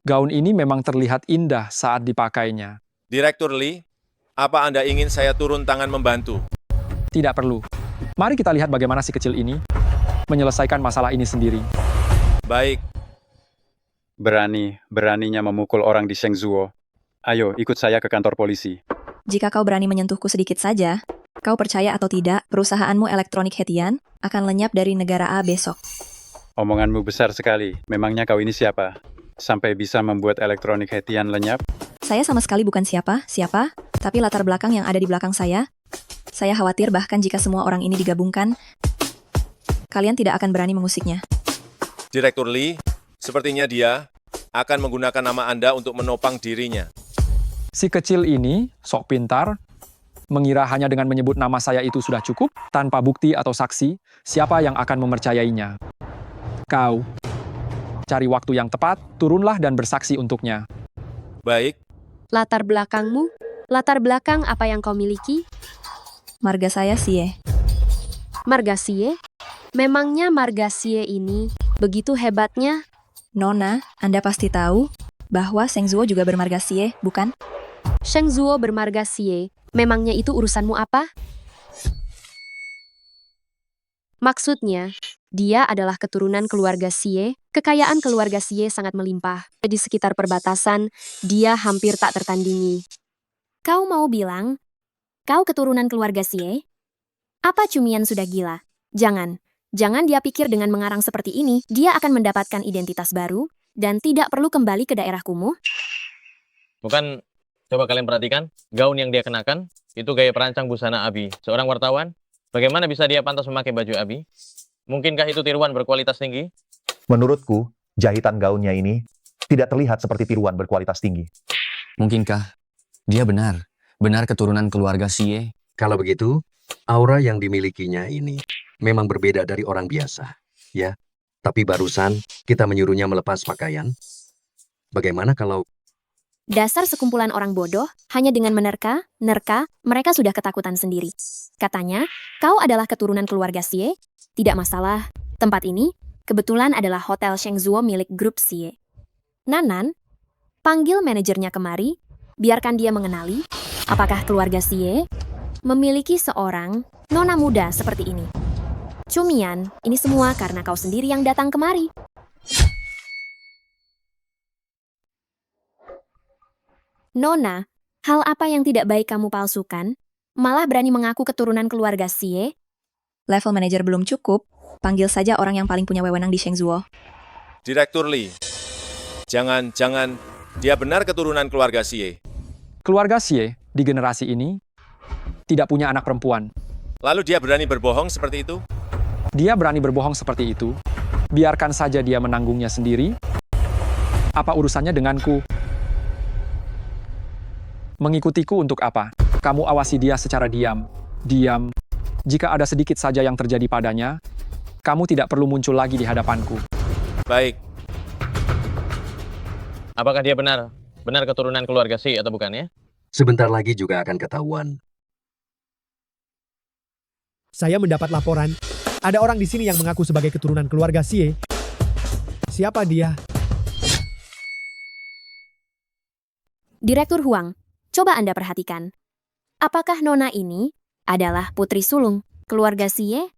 Gaun ini memang terlihat indah saat dipakainya. Direktur Lee, apa Anda ingin saya turun tangan membantu? Tidak perlu. Mari kita lihat bagaimana si kecil ini menyelesaikan masalah ini sendiri. Baik. Beraninya memukul orang di Shengzuo. Ayo, ikut saya ke kantor polisi. Jika kau berani menyentuhku sedikit saja, kau percaya atau tidak, perusahaanmu Elektronik Hetian akan lenyap dari negara A besok. Omonganmu besar sekali. Memangnya kau ini siapa? Sampai bisa membuat Elektronik Hetian lenyap? Saya sama sekali bukan siapa, tapi latar belakang yang ada di belakang saya khawatir bahkan jika semua orang ini digabungkan, kalian tidak akan berani mengusiknya. Direktur Lee, sepertinya dia akan menggunakan nama Anda untuk menopang dirinya. Si kecil ini sok pintar, mengira hanya dengan menyebut nama saya itu sudah cukup, tanpa bukti atau saksi, siapa yang akan mempercayainya. Kau. Cari waktu yang tepat, turunlah dan bersaksi untuknya. Baik. Latar belakangmu? Latar belakang apa yang kau miliki? Marga saya Xie. Marga Xie? Memangnya Marga Xie ini begitu hebatnya? Nona, Anda pasti tahu bahwa Shengzuo juga bermarga Xie, bukan? Shengzuo bermarga Xie. Memangnya itu urusanmu apa? Maksudnya, dia adalah keturunan keluarga Xie. Kekayaan keluarga Xie sangat melimpah. Di sekitar perbatasan, dia hampir tak tertandingi. Kau mau bilang, kau keturunan keluarga Xie? Apa Cumian sudah gila? Jangan dia pikir dengan mengarang seperti ini, dia akan mendapatkan identitas baru, dan tidak perlu kembali ke daerah kumuh. Bukan, coba kalian perhatikan, gaun yang dia kenakan, itu gaya perancang busana Abi. Seorang wartawan, bagaimana bisa dia pantas memakai baju Abi? Mungkinkah itu tiruan berkualitas tinggi? Menurutku, jahitan gaunnya ini tidak terlihat seperti tiruan berkualitas tinggi. Mungkinkah dia benar keturunan keluarga Xie? Kalau begitu, aura yang dimilikinya ini memang berbeda dari orang biasa, ya. Tapi barusan kita menyuruhnya melepas pakaian. Bagaimana kalau Dasar sekumpulan orang bodoh, hanya dengan menerka, mereka sudah ketakutan sendiri. Katanya, kau adalah keturunan keluarga Xie? Tidak masalah, tempat ini kebetulan adalah Hotel Shengzuo milik grup Xie. Nanan, panggil manajernya kemari, biarkan dia mengenali apakah keluarga Xie memiliki seorang nona muda seperti ini. Cumian, ini semua karena kau sendiri yang datang kemari. Nona, hal apa yang tidak baik kamu palsukan? Malah berani mengaku keturunan keluarga Xie? Level manajer belum cukup, panggil saja orang yang paling punya wewenang di Shengzuo. Direktur Li, jangan, dia benar keturunan keluarga Xie. Keluarga Xie di generasi ini tidak punya anak perempuan. Lalu dia berani berbohong seperti itu? Dia berani berbohong seperti itu. Biarkan saja dia menanggungnya sendiri. Apa urusannya denganku? Mengikutiku untuk apa? Kamu awasi dia secara diam. Diam. Jika ada sedikit saja yang terjadi padanya, kamu tidak perlu muncul lagi di hadapanku. Baik. Apakah dia benar keturunan keluarga Xie atau bukan ya? sebentar lagi juga akan ketahuan. Saya mendapat laporan, ada orang di sini yang mengaku sebagai keturunan keluarga Xie. Siapa dia? Direktur Huang, coba Anda perhatikan. Apakah Nona ini adalah putri sulung keluarga Xie?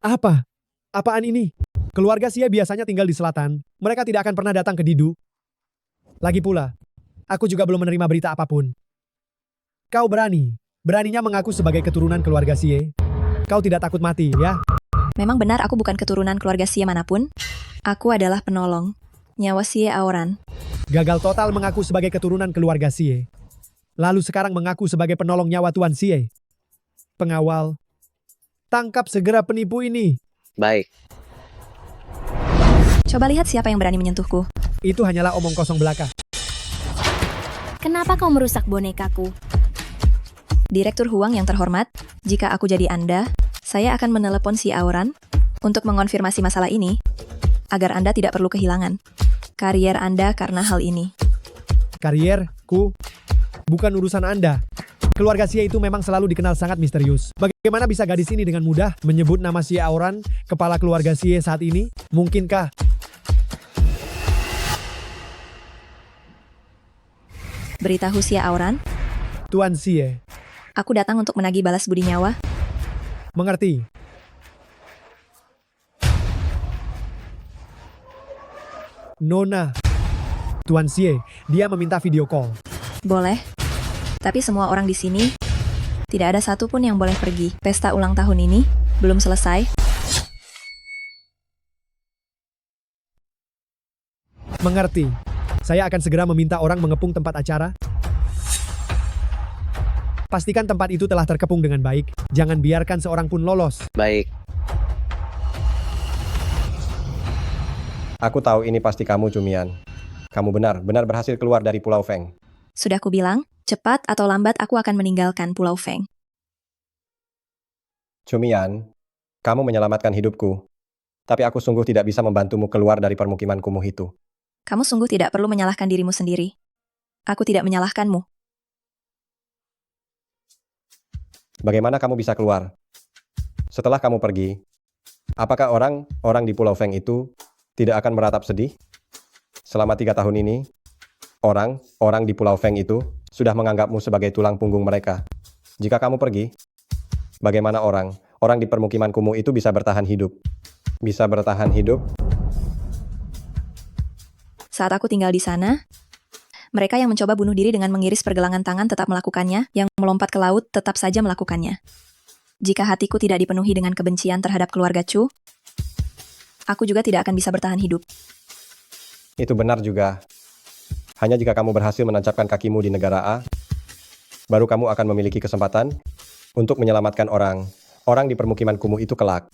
Apa? Apaan ini? Keluarga Xie biasanya tinggal di selatan. Mereka tidak akan pernah datang ke Didu. Lagi pula, aku juga belum menerima berita apapun. Kau beraninya mengaku sebagai keturunan keluarga Xie. Kau tidak takut mati, ya? Memang benar aku bukan keturunan keluarga Xie manapun. Aku adalah penolong. Nyawa Xie Aoran. Gagal total mengaku sebagai keturunan keluarga Xie. Lalu sekarang mengaku sebagai penolong nyawa Tuan Xie. Pengawal, tangkap segera penipu ini. Baik. Coba lihat siapa yang berani menyentuhku. Itu hanyalah omong kosong belaka. Kenapa kau merusak bonekaku? Direktur Huang yang terhormat, jika aku jadi Anda, saya akan menelepon si Aoran untuk mengonfirmasi masalah ini, agar Anda tidak perlu kehilangan karier Anda karena hal ini. Karierku? Bukan urusan Anda. Keluarga Xie itu memang selalu dikenal sangat misterius. Bagaimana bisa gadis ini dengan mudah menyebut nama Xie Aoran, kepala keluarga Xie saat ini? Mungkinkah? Beritahu Xie Aoran, Tuan Xie. Aku datang untuk menagih balas budi nyawa. Mengerti. Nona. Tuan Xie, dia meminta video call. Boleh. Tapi semua orang di sini, tidak ada satupun yang boleh pergi. Pesta ulang tahun ini belum selesai. Mengerti. Saya akan segera meminta orang mengepung tempat acara. Pastikan tempat itu telah terkepung dengan baik. Jangan biarkan seorang pun lolos. Baik. Aku tahu ini pasti kamu, Cumian. Kamu benar berhasil keluar dari Pulau Feng. Sudah kubilang, cepat atau lambat aku akan meninggalkan Pulau Feng. Cumian, kamu menyelamatkan hidupku. Tapi aku sungguh tidak bisa membantumu keluar dari permukiman kumuh itu. Kamu sungguh tidak perlu menyalahkan dirimu sendiri. Aku tidak menyalahkanmu. Bagaimana kamu bisa keluar? Setelah kamu pergi, apakah orang di Pulau Feng itu tidak akan meratap sedih? Selama 3 tahun ini, orang di Pulau Feng itu sudah menganggapmu sebagai tulang punggung mereka. Jika kamu pergi, bagaimana orang di permukiman kumuh itu bisa bertahan hidup? Bisa bertahan hidup? Saat aku tinggal di sana, mereka yang mencoba bunuh diri dengan mengiris pergelangan tangan tetap melakukannya, yang melompat ke laut tetap saja melakukannya. Jika hatiku tidak dipenuhi dengan kebencian terhadap keluarga Chu, aku juga tidak akan bisa bertahan hidup. Itu benar juga. Hanya jika kamu berhasil menancapkan kakimu di negara A, baru kamu akan memiliki kesempatan untuk menyelamatkan orang di permukiman kumuh itu kelak.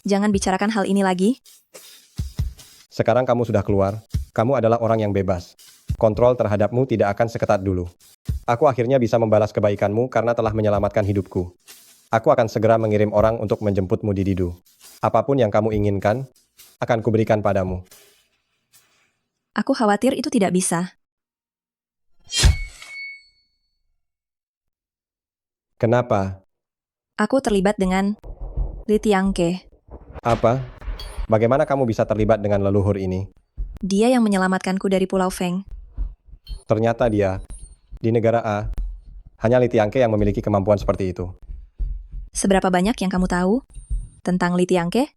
Jangan bicarakan hal ini lagi. Sekarang kamu sudah keluar, kamu adalah orang yang bebas. Kontrol terhadapmu tidak akan seketat dulu. Aku akhirnya bisa membalas kebaikanmu karena telah menyelamatkan hidupku. Aku akan segera mengirim orang untuk menjemputmu di Didu. Apapun yang kamu inginkan, akan kuberikan padamu. Aku khawatir itu tidak bisa. Kenapa? Aku terlibat dengan Li Tiangke. Apa? Bagaimana kamu bisa terlibat dengan leluhur ini? Dia yang menyelamatkanku dari Pulau Feng. Ternyata dia, di negara A, hanya Li Tiangke yang memiliki kemampuan seperti itu. Seberapa banyak yang kamu tahu tentang Li Tiangke?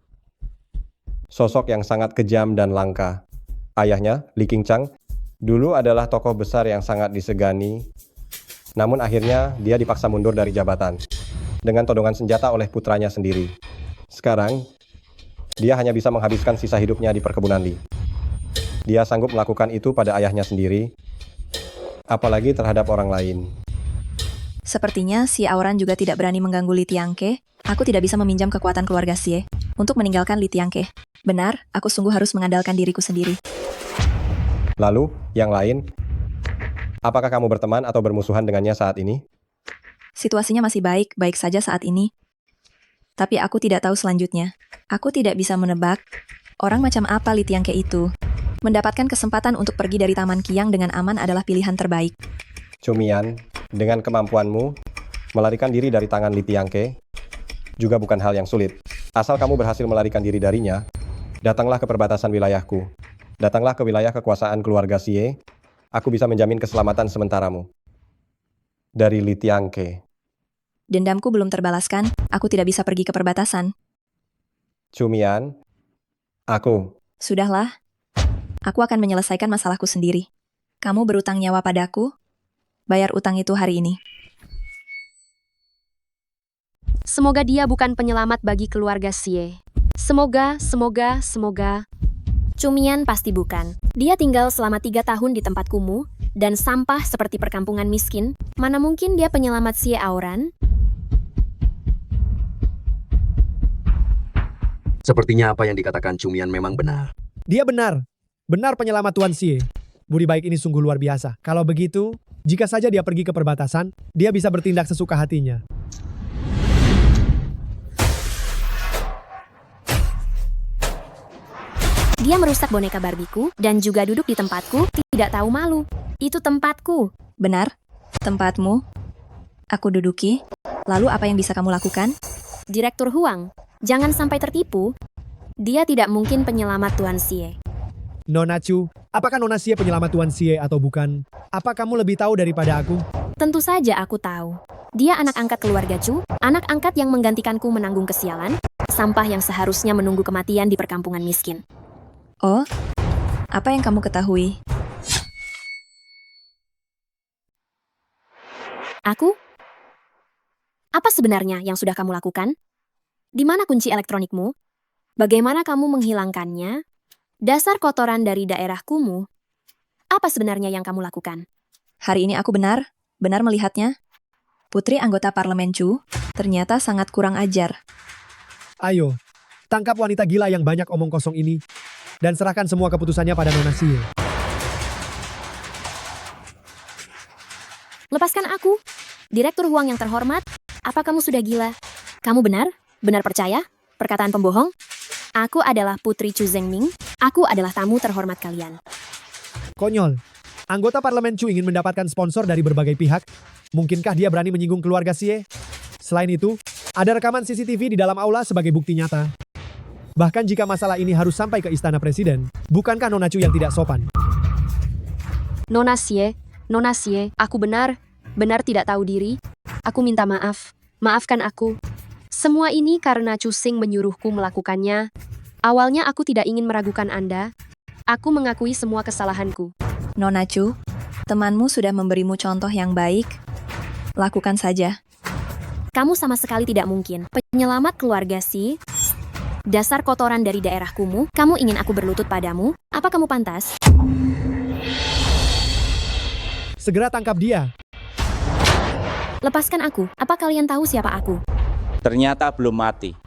Sosok yang sangat kejam dan langka. Ayahnya, Li Qingchang, dulu adalah tokoh besar yang sangat disegani. Namun akhirnya dia dipaksa mundur dari jabatan dengan todongan senjata oleh putranya sendiri. Sekarang, dia hanya bisa menghabiskan sisa hidupnya di perkebunan Li. Dia sanggup melakukan itu pada ayahnya sendiri, apalagi terhadap orang lain. Sepertinya si Auran juga tidak berani mengganggu Li Tiangke. Aku tidak bisa meminjam kekuatan keluarga Xie untuk meninggalkan Li Tiangke. Benar, aku sungguh harus mengandalkan diriku sendiri. Lalu, yang lain, apakah kamu berteman atau bermusuhan dengannya saat ini? Situasinya masih baik-baik saja saat ini. Tapi aku tidak tahu selanjutnya. Aku tidak bisa menebak orang macam apa Li Tiangke itu. Mendapatkan kesempatan untuk pergi dari Taman Qiang dengan aman adalah pilihan terbaik. Cumian, dengan kemampuanmu, melarikan diri dari tangan Li Tiangke juga bukan hal yang sulit. Asal kamu berhasil melarikan diri darinya, datanglah ke perbatasan wilayahku. Datanglah ke wilayah kekuasaan keluarga Xie. Aku bisa menjamin keselamatan sementaramu. Dari Li Tiangke. Dendamku belum terbalaskan, aku tidak bisa pergi ke perbatasan. Cumian, aku. Sudahlah. Aku akan menyelesaikan masalahku sendiri. Kamu berutang nyawa padaku? Bayar utang itu hari ini. Semoga dia bukan penyelamat bagi keluarga Xie. Semoga. Cumian pasti bukan. Dia tinggal selama 3 tahun di tempat kumuh, dan sampah seperti perkampungan miskin. Mana mungkin dia penyelamat Xie Auran? Sepertinya apa yang dikatakan Cumian memang benar. Dia benar. Benar penyelamat Tuan Xie. Budi baik ini sungguh luar biasa. Kalau begitu, jika saja dia pergi ke perbatasan, dia bisa bertindak sesuka hatinya. Dia merusak boneka Barbiku dan juga duduk di tempatku, tidak tahu malu. Itu tempatku. Benar, tempatmu. Aku duduki. Lalu apa yang bisa kamu lakukan? Direktur Huang, jangan sampai tertipu. Dia tidak mungkin penyelamat Tuan Xie. Nona Chu, apakah Nona Xie penyelamat Tuan Xie atau bukan? Apa kamu lebih tahu daripada aku? Tentu saja aku tahu. Dia anak angkat keluarga Chu, anak angkat yang menggantikanku menanggung kesialan, sampah yang seharusnya menunggu kematian di perkampungan miskin. Oh, apa yang kamu ketahui? Aku? Apa sebenarnya yang sudah kamu lakukan? Di mana kunci elektronikmu? Bagaimana kamu menghilangkannya? Dasar kotoran dari daerah kumuh. Apa sebenarnya yang kamu lakukan? Hari ini aku benar melihatnya. Putri anggota parlemen Chu ternyata sangat kurang ajar. Ayo, tangkap wanita gila yang banyak omong kosong ini dan serahkan semua keputusannya pada Nona Xie. Lepaskan aku. Direktur Huang yang terhormat, apa kamu sudah gila? Kamu benar? Benar percaya? Perkataan pembohong? Aku adalah Putri Chu Zengming. Aku adalah tamu terhormat kalian. Konyol. Anggota parlemen Chu ingin mendapatkan sponsor dari berbagai pihak. Mungkinkah dia berani menyinggung keluarga Xie? Selain itu, ada rekaman CCTV di dalam aula sebagai bukti nyata. Bahkan jika masalah ini harus sampai ke istana presiden, bukankah Nona Chu yang tidak sopan? Nona Xie, aku benar tidak tahu diri. Aku minta maaf. Maafkan aku. Semua ini karena Chu Xing menyuruhku melakukannya. Awalnya aku tidak ingin meragukan Anda. Aku mengakui semua kesalahanku. Nona Chu, temanmu sudah memberimu contoh yang baik. Lakukan saja. Kamu sama sekali tidak mungkin. Penyelamat keluarga Xie. Dasar kotoran dari daerah kumuh. Kamu ingin aku berlutut padamu? Apa kamu pantas? Segera tangkap dia. Lepaskan aku. Apa kalian tahu siapa aku? Ternyata belum mati.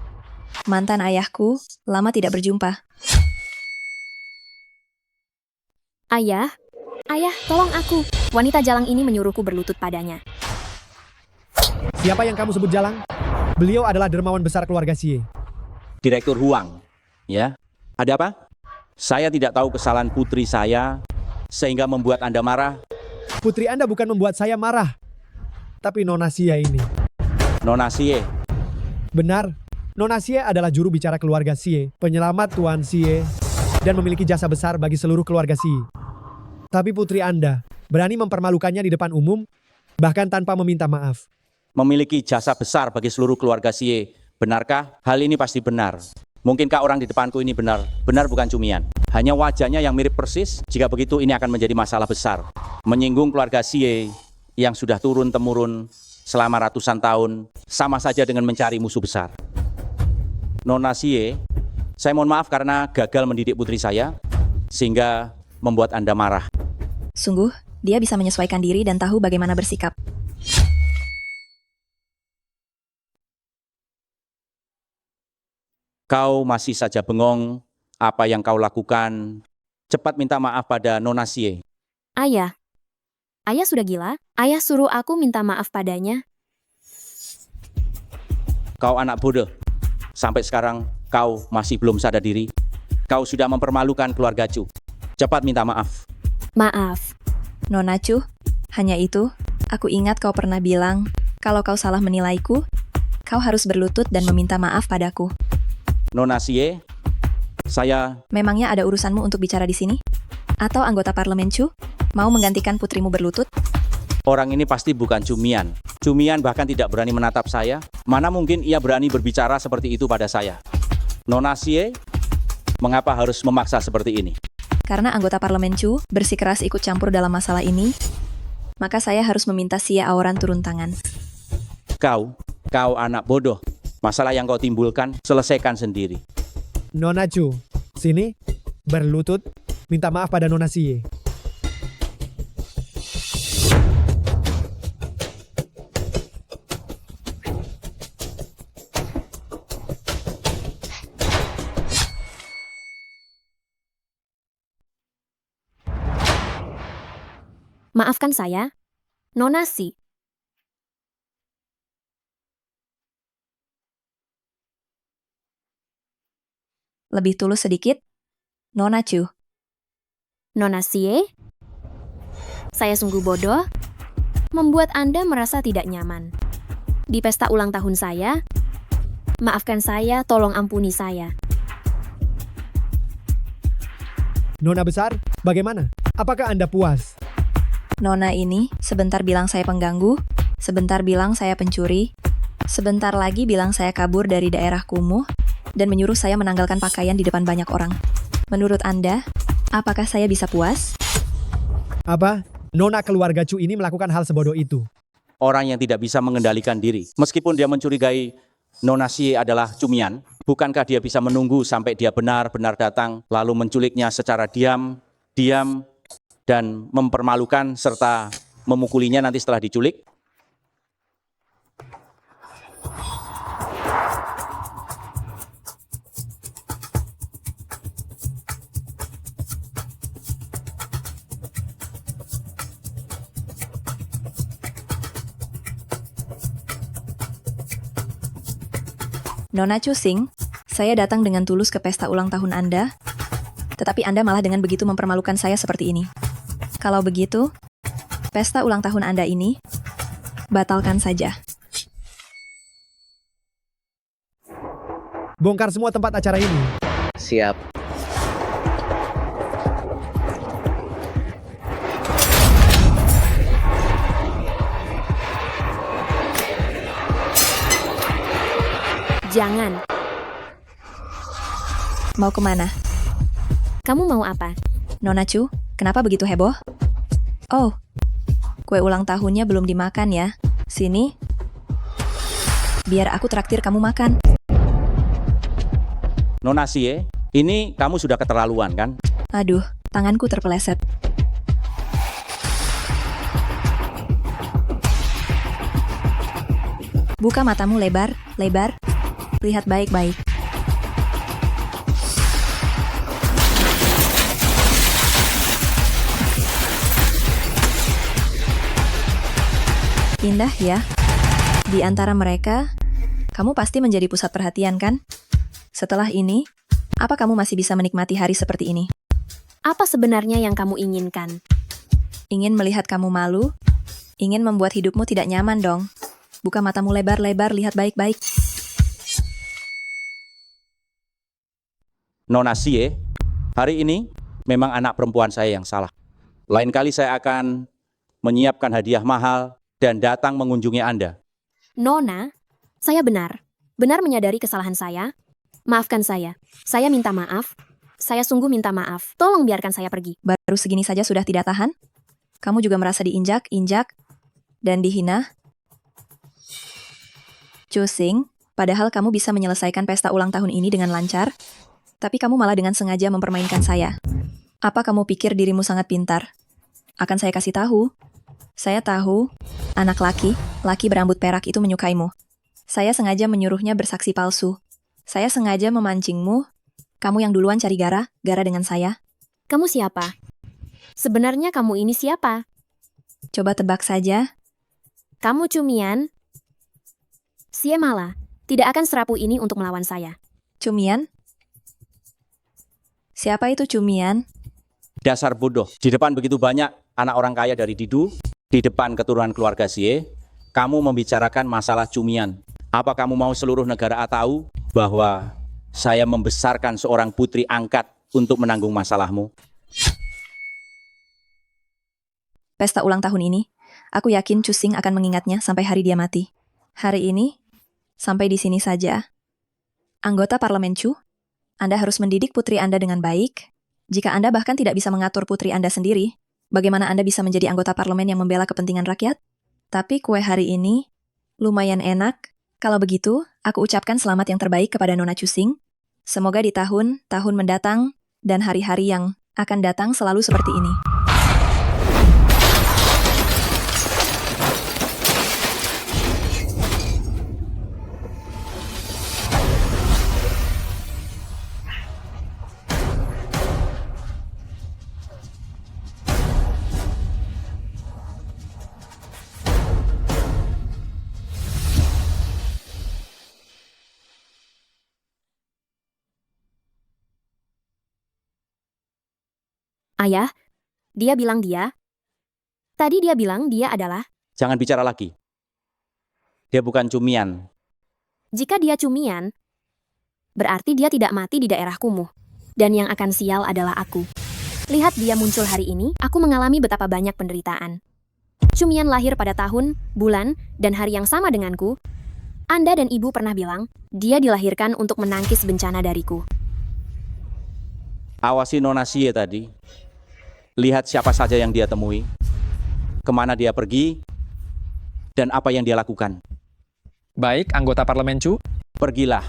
Mantan ayahku, lama tidak berjumpa. Ayah, tolong aku. Wanita jalang ini menyuruhku berlutut padanya. Siapa yang kamu sebut Jalang? Beliau adalah dermawan besar keluarga Xie. Direktur Huang, ya. Ada apa? Saya tidak tahu kesalahan putri saya sehingga membuat Anda marah. Putri Anda bukan membuat saya marah, tapi Nona Xie ini. Nona Xie. Benar, Nona Xie adalah juru bicara keluarga Xie, penyelamat Tuan Xie, dan memiliki jasa besar bagi seluruh keluarga Xie. Tapi putri Anda berani mempermalukannya di depan umum, bahkan tanpa meminta maaf. Memiliki jasa besar bagi seluruh keluarga Xie. Benarkah? Hal ini pasti benar. Mungkinkah orang di depanku ini benar? Benar bukan cumian. Hanya wajahnya yang mirip persis. Jika begitu ini akan menjadi masalah besar. Menyinggung keluarga Xie yang sudah turun-temurun selama ratusan tahun sama saja dengan mencari musuh besar. Nona Xie, saya mohon maaf karena gagal mendidik putri saya sehingga membuat Anda marah. Sungguh, dia bisa menyesuaikan diri dan tahu bagaimana bersikap. Kau masih saja bengong. Apa yang kau lakukan? Cepat minta maaf pada Nona Xie. Ayah sudah gila? Ayah suruh aku minta maaf padanya. Kau anak bodoh. Sampai sekarang kau masih belum sadar diri. Kau sudah mempermalukan keluarga Chu. Cepat minta maaf. Maaf. Nona Chu, hanya itu, aku ingat kau pernah bilang, kalau kau salah menilaiku, kau harus berlutut dan meminta maaf padaku. Nona Xie, saya... Memangnya ada urusanmu untuk bicara di sini? Atau anggota parlemen Chu mau menggantikan putrimu berlutut? Orang ini pasti bukan cumian. Cumian bahkan tidak berani menatap saya. Mana mungkin ia berani berbicara seperti itu pada saya? Nona Xie, mengapa harus memaksa seperti ini? Karena anggota parlemen Chu bersikeras ikut campur dalam masalah ini, maka saya harus meminta Xie Aoran turun tangan. Kau anak bodoh. Masalah yang kau timbulkan, selesaikan sendiri. Nona Chu, sini, berlutut, minta maaf pada Nona Xie. Maafkan saya, Nona Xie. Lebih tulus sedikit, Nona Chu. Nona Xie, saya sungguh bodoh, membuat Anda merasa tidak nyaman. Di pesta ulang tahun saya, maafkan saya, tolong ampuni saya. Nona besar, bagaimana? Apakah Anda puas? Nona ini sebentar bilang saya pengganggu, sebentar bilang saya pencuri, sebentar lagi bilang saya kabur dari daerah kumuh, dan menyuruh saya menanggalkan pakaian di depan banyak orang. Menurut Anda, apakah saya bisa puas? Apa? Nona keluarga Chu ini melakukan hal sebodoh itu. Orang yang tidak bisa mengendalikan diri. Meskipun dia mencurigai Nona Xie adalah cumian, bukankah dia bisa menunggu sampai dia benar-benar datang, lalu menculiknya secara diam, dan mempermalukan serta memukulinya nanti setelah diculik? Nona Chu Xing, saya datang dengan tulus ke pesta ulang tahun Anda, tetapi Anda malah dengan begitu mempermalukan saya seperti ini. Kalau begitu, pesta ulang tahun Anda ini, batalkan saja. Bongkar semua tempat acara ini. Siap. Jangan. Mau kemana? Kamu mau apa? Nona Chu, kenapa begitu heboh? Oh, kue ulang tahunnya belum dimakan ya. Sini. Biar aku traktir kamu makan. Nona Xie, ini kamu sudah keterlaluan kan? Aduh, tanganku terpeleset. Buka matamu lebar, lebar. Lihat baik-baik. Indah ya. Di antara mereka, kamu pasti menjadi pusat perhatian kan? Setelah ini, apa kamu masih bisa menikmati hari seperti ini? Apa sebenarnya yang kamu inginkan? Ingin melihat kamu malu? Ingin membuat hidupmu tidak nyaman dong. Buka matamu lebar-lebar, lihat baik-baik. Nona Sie, hari ini memang anak perempuan saya yang salah. Lain kali saya akan menyiapkan hadiah mahal dan datang mengunjungi Anda. Nona, saya benar menyadari kesalahan saya. Maafkan saya. Saya minta maaf. Saya sungguh minta maaf. Tolong biarkan saya pergi. Baru segini saja sudah tidak tahan? Kamu juga merasa diinjak-injak dan dihina? Cusing, padahal kamu bisa menyelesaikan pesta ulang tahun ini dengan lancar, tapi kamu malah dengan sengaja mempermainkan saya. Apa kamu pikir dirimu sangat pintar? Akan saya kasih tahu. Saya tahu, anak laki berambut perak itu menyukaimu. Saya sengaja menyuruhnya bersaksi palsu. Saya sengaja memancingmu. Kamu yang duluan cari gara dengan saya. Kamu siapa? Sebenarnya kamu ini siapa? Coba tebak saja. Kamu Cumian? Sie malah tidak akan serapuh ini untuk melawan saya. Cumian? Siapa itu Cumian? Dasar bodoh, di depan begitu banyak anak orang kaya dari Didu, di depan keturunan keluarga Sie, kamu membicarakan masalah Cumian. Apa kamu mau seluruh negara A tahu bahwa saya membesarkan seorang putri angkat untuk menanggung masalahmu? Pesta ulang tahun ini, aku yakin Cusing akan mengingatnya sampai hari dia mati. Hari ini, sampai di sini saja. Anggota Parlemen Chu, Anda harus mendidik putri Anda dengan baik. Jika Anda bahkan tidak bisa mengatur putri Anda sendiri, bagaimana Anda bisa menjadi anggota parlemen yang membela kepentingan rakyat? Tapi kue hari ini lumayan enak. Kalau begitu, aku ucapkan selamat yang terbaik kepada Nona Cusing. Semoga di tahun-tahun mendatang dan hari-hari yang akan datang selalu seperti ini. Ayah, dia bilang dia. Tadi dia bilang dia adalah. Jangan bicara lagi. Dia bukan Cumian. Jika dia Cumian, berarti dia tidak mati di daerah kumuh. Dan yang akan sial adalah aku. Lihat dia muncul hari ini, aku mengalami betapa banyak penderitaan. Cumian lahir pada tahun, bulan, dan hari yang sama denganku. Anda dan ibu pernah bilang, dia dilahirkan untuk menangkis bencana dariku. Awasi Nona Sie tadi. Lihat siapa saja yang dia temui, kemana dia pergi, dan apa yang dia lakukan. Baik, anggota Parlemen Chu. Pergilah.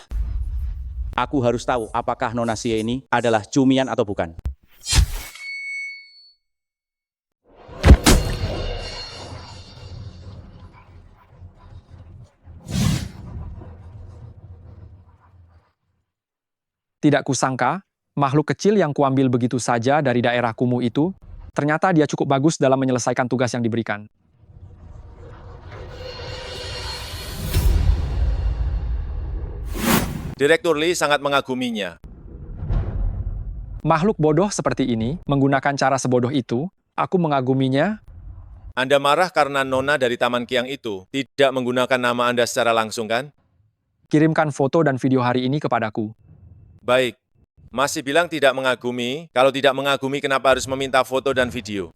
Aku harus tahu apakah Nona Sie ini adalah Cumian atau bukan. Tidak kusangka, makhluk kecil yang kuambil begitu saja dari daerah kumuh itu, ternyata dia cukup bagus dalam menyelesaikan tugas yang diberikan. Direktur Lee sangat mengaguminya. Makhluk bodoh seperti ini, menggunakan cara sebodoh itu, aku mengaguminya. Anda marah karena Nona dari Taman Kiang itu tidak menggunakan nama Anda secara langsung, kan? Kirimkan foto dan video hari ini kepadaku. Baik. Masih bilang tidak mengagumi, kalau tidak mengagumi kenapa harus meminta foto dan video?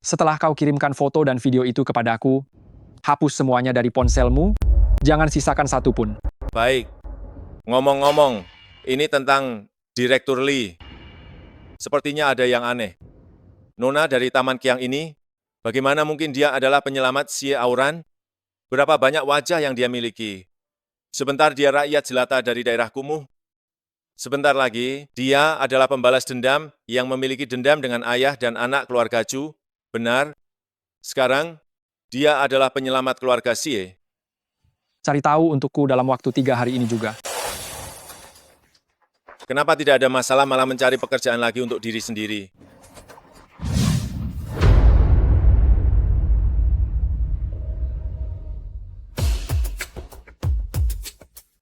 Setelah kau kirimkan foto dan video itu kepadaku, hapus semuanya dari ponselmu, jangan sisakan satu pun. Baik. Ngomong-ngomong, ini tentang Direktur Lee. Sepertinya ada yang aneh. Nona dari Taman Kiang ini, bagaimana mungkin dia adalah penyelamat Xie Auran? Berapa banyak wajah yang dia miliki? Sebentar dia rakyat jelata dari daerah kumuh. Sebentar lagi, dia adalah pembalas dendam yang memiliki dendam dengan ayah dan anak keluarga Chu. Benar. Sekarang, dia adalah penyelamat keluarga Xie. Cari tahu untukku dalam waktu 3 hari ini juga. Kenapa tidak ada masalah malah mencari pekerjaan lagi untuk diri sendiri?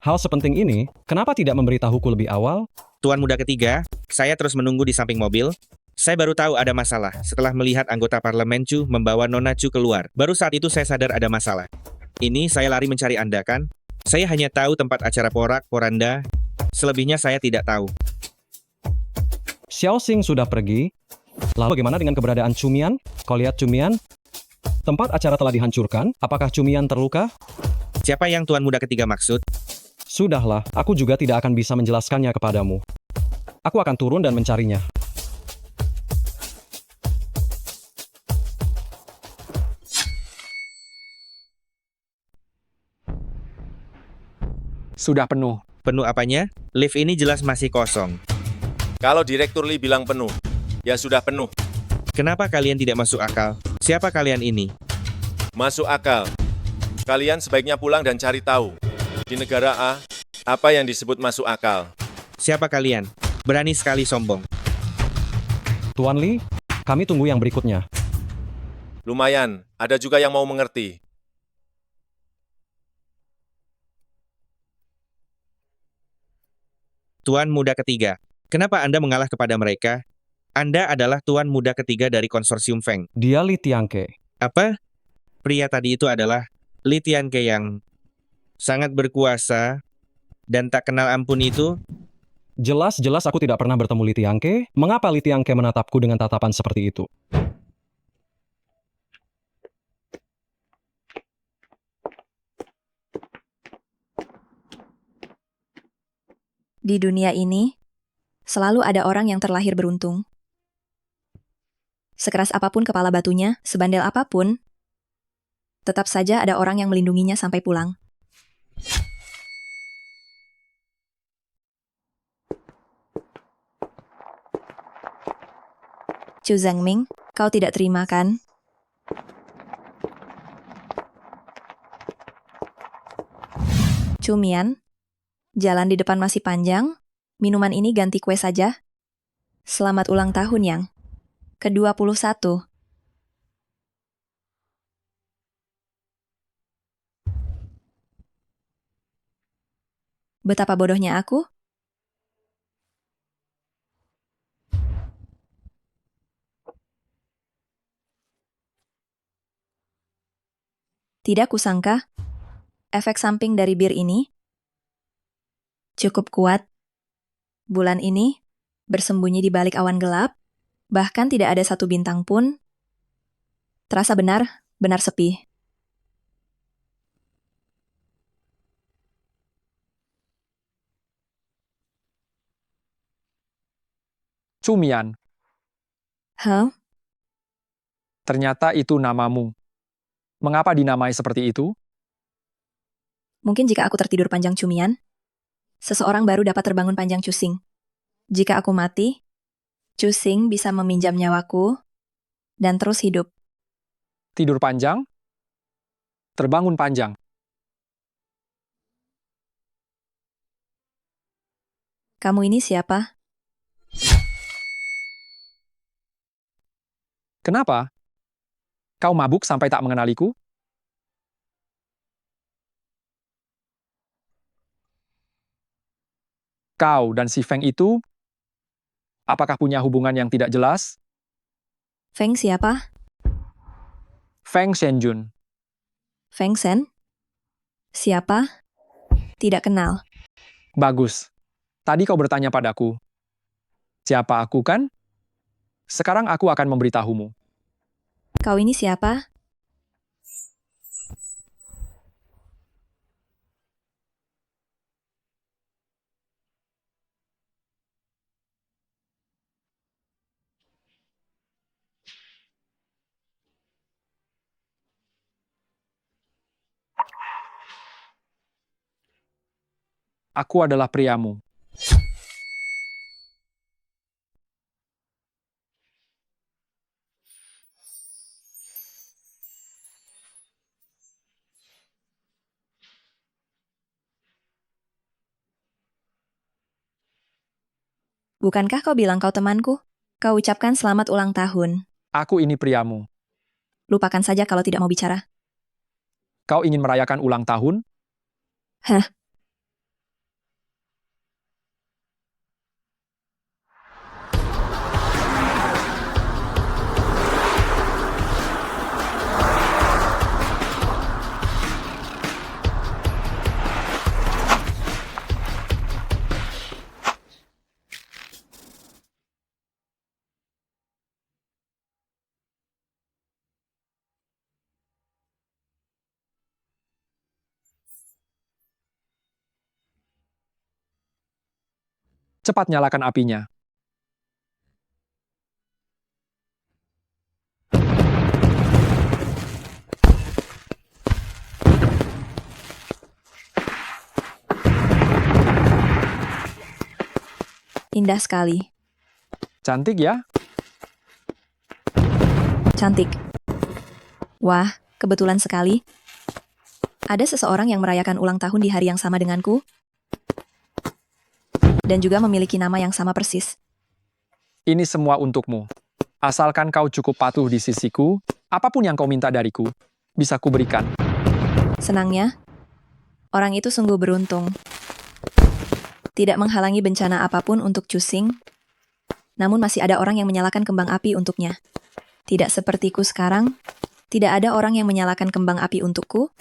Hal sepenting ini, kenapa tidak memberitahuku lebih awal? Tuan muda ketiga, saya terus menunggu di samping mobil. Saya baru tahu ada masalah setelah melihat anggota parlemen Chu membawa Nona Chu keluar. Baru saat itu saya sadar ada masalah. Ini saya lari mencari Anda kan? Saya hanya tahu tempat acara porak-poranda. Selebihnya saya tidak tahu. Xiao Xing sudah pergi. Lalu bagaimana dengan keberadaan Cumian? Kau lihat Cumian? Tempat acara telah dihancurkan. Apakah Cumian terluka? Siapa yang Tuan muda ketiga maksud? Sudahlah, aku juga tidak akan bisa menjelaskannya kepadamu. Aku akan turun dan mencarinya. Sudah penuh. Penuh apanya? Lift ini jelas masih kosong. Kalau Direktur Lee bilang penuh, ya sudah penuh. Kenapa kalian tidak masuk akal? Siapa kalian ini? Masuk akal. Kalian sebaiknya pulang dan cari tahu. Di negara A, apa yang disebut masuk akal? Siapa kalian? Berani sekali sombong. Tuan Lee, kami tunggu yang berikutnya. Lumayan, ada juga yang mau mengerti. Tuan muda ketiga, kenapa Anda mengalah kepada mereka? Anda adalah tuan muda ketiga dari konsorsium Feng. Dia Li Tianke. Apa? Pria tadi itu adalah Li Tianke yang sangat berkuasa dan tak kenal ampun itu? Jelas-jelas aku tidak pernah bertemu Li Tianke. Mengapa Li Tianke menatapku dengan tatapan seperti itu? Di dunia ini, selalu ada orang yang terlahir beruntung. Sekeras apapun kepala batunya, sebandel apapun, tetap saja ada orang yang melindunginya sampai pulang. Chu Zhengming, kau tidak terima kan? Chu Mian, jalan di depan masih panjang, minuman ini ganti kue saja. Selamat ulang tahun yang ke-21. Betapa bodohnya aku? Tidak kusangka, efek samping dari bir ini cukup kuat. Bulan ini bersembunyi di balik awan gelap, bahkan tidak ada satu bintang pun. Terasa benar sepi. Cumian, Hah? ternyata itu namamu. Mengapa dinamai seperti itu? Mungkin jika aku tertidur panjang Cumian, seseorang baru dapat terbangun panjang Cusing. Jika aku mati, Cusing bisa meminjam nyawaku dan terus hidup. Tidur panjang? Terbangun panjang. Kamu ini siapa? Kenapa? Kau mabuk sampai tak mengenaliku? Kau dan si Feng itu, apakah punya hubungan yang tidak jelas? Feng siapa? Feng Shenjun. Feng Shen? Siapa? Tidak kenal. Bagus. Tadi kau bertanya padaku. Siapa aku kan? Sekarang aku akan memberitahumu. Kau ini siapa? Aku adalah priamu. Bukankah kau bilang kau temanku? Kau ucapkan selamat ulang tahun. Aku ini priamu. Lupakan saja kalau tidak mau bicara. Kau ingin merayakan ulang tahun? Hah? Cepat nyalakan apinya. Indah sekali. Cantik ya? Cantik. Wah, kebetulan sekali. Ada seseorang yang merayakan ulang tahun di hari yang sama denganku, dan juga memiliki nama yang sama persis. Ini semua untukmu. Asalkan kau cukup patuh di sisiku, apapun yang kau minta dariku, bisa kuberikan. Senangnya, orang itu sungguh beruntung. Tidak menghalangi bencana apapun untuk Cusing, namun masih ada orang yang menyalakan kembang api untuknya. Tidak sepertiku sekarang, tidak ada orang yang menyalakan kembang api untukku,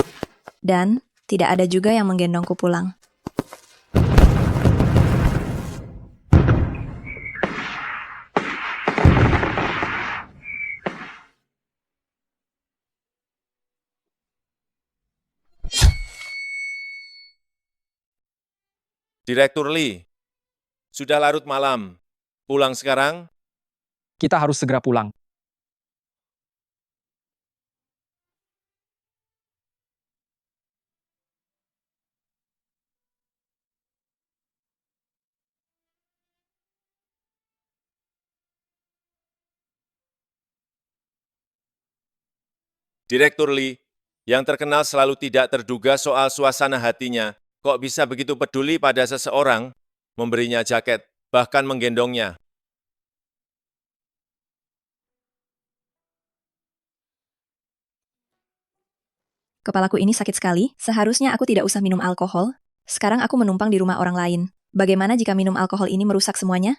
dan tidak ada juga yang menggendongku pulang. Direktur Lee, sudah larut malam. Pulang sekarang? Kita harus segera pulang. Direktur Lee, yang terkenal selalu tidak terduga soal suasana hatinya, kok bisa begitu peduli pada seseorang, memberinya jaket, bahkan menggendongnya. Kepalaku ini sakit sekali, seharusnya aku tidak usah minum alkohol. Sekarang aku menumpang di rumah orang lain. Bagaimana jika minum alkohol ini merusak semuanya?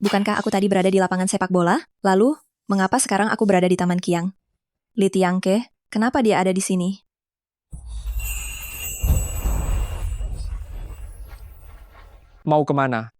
Bukankah aku tadi berada di lapangan sepak bola? Lalu, mengapa sekarang aku berada di Taman Kiang? Li Tiangke, kenapa dia ada di sini? Mau kemana?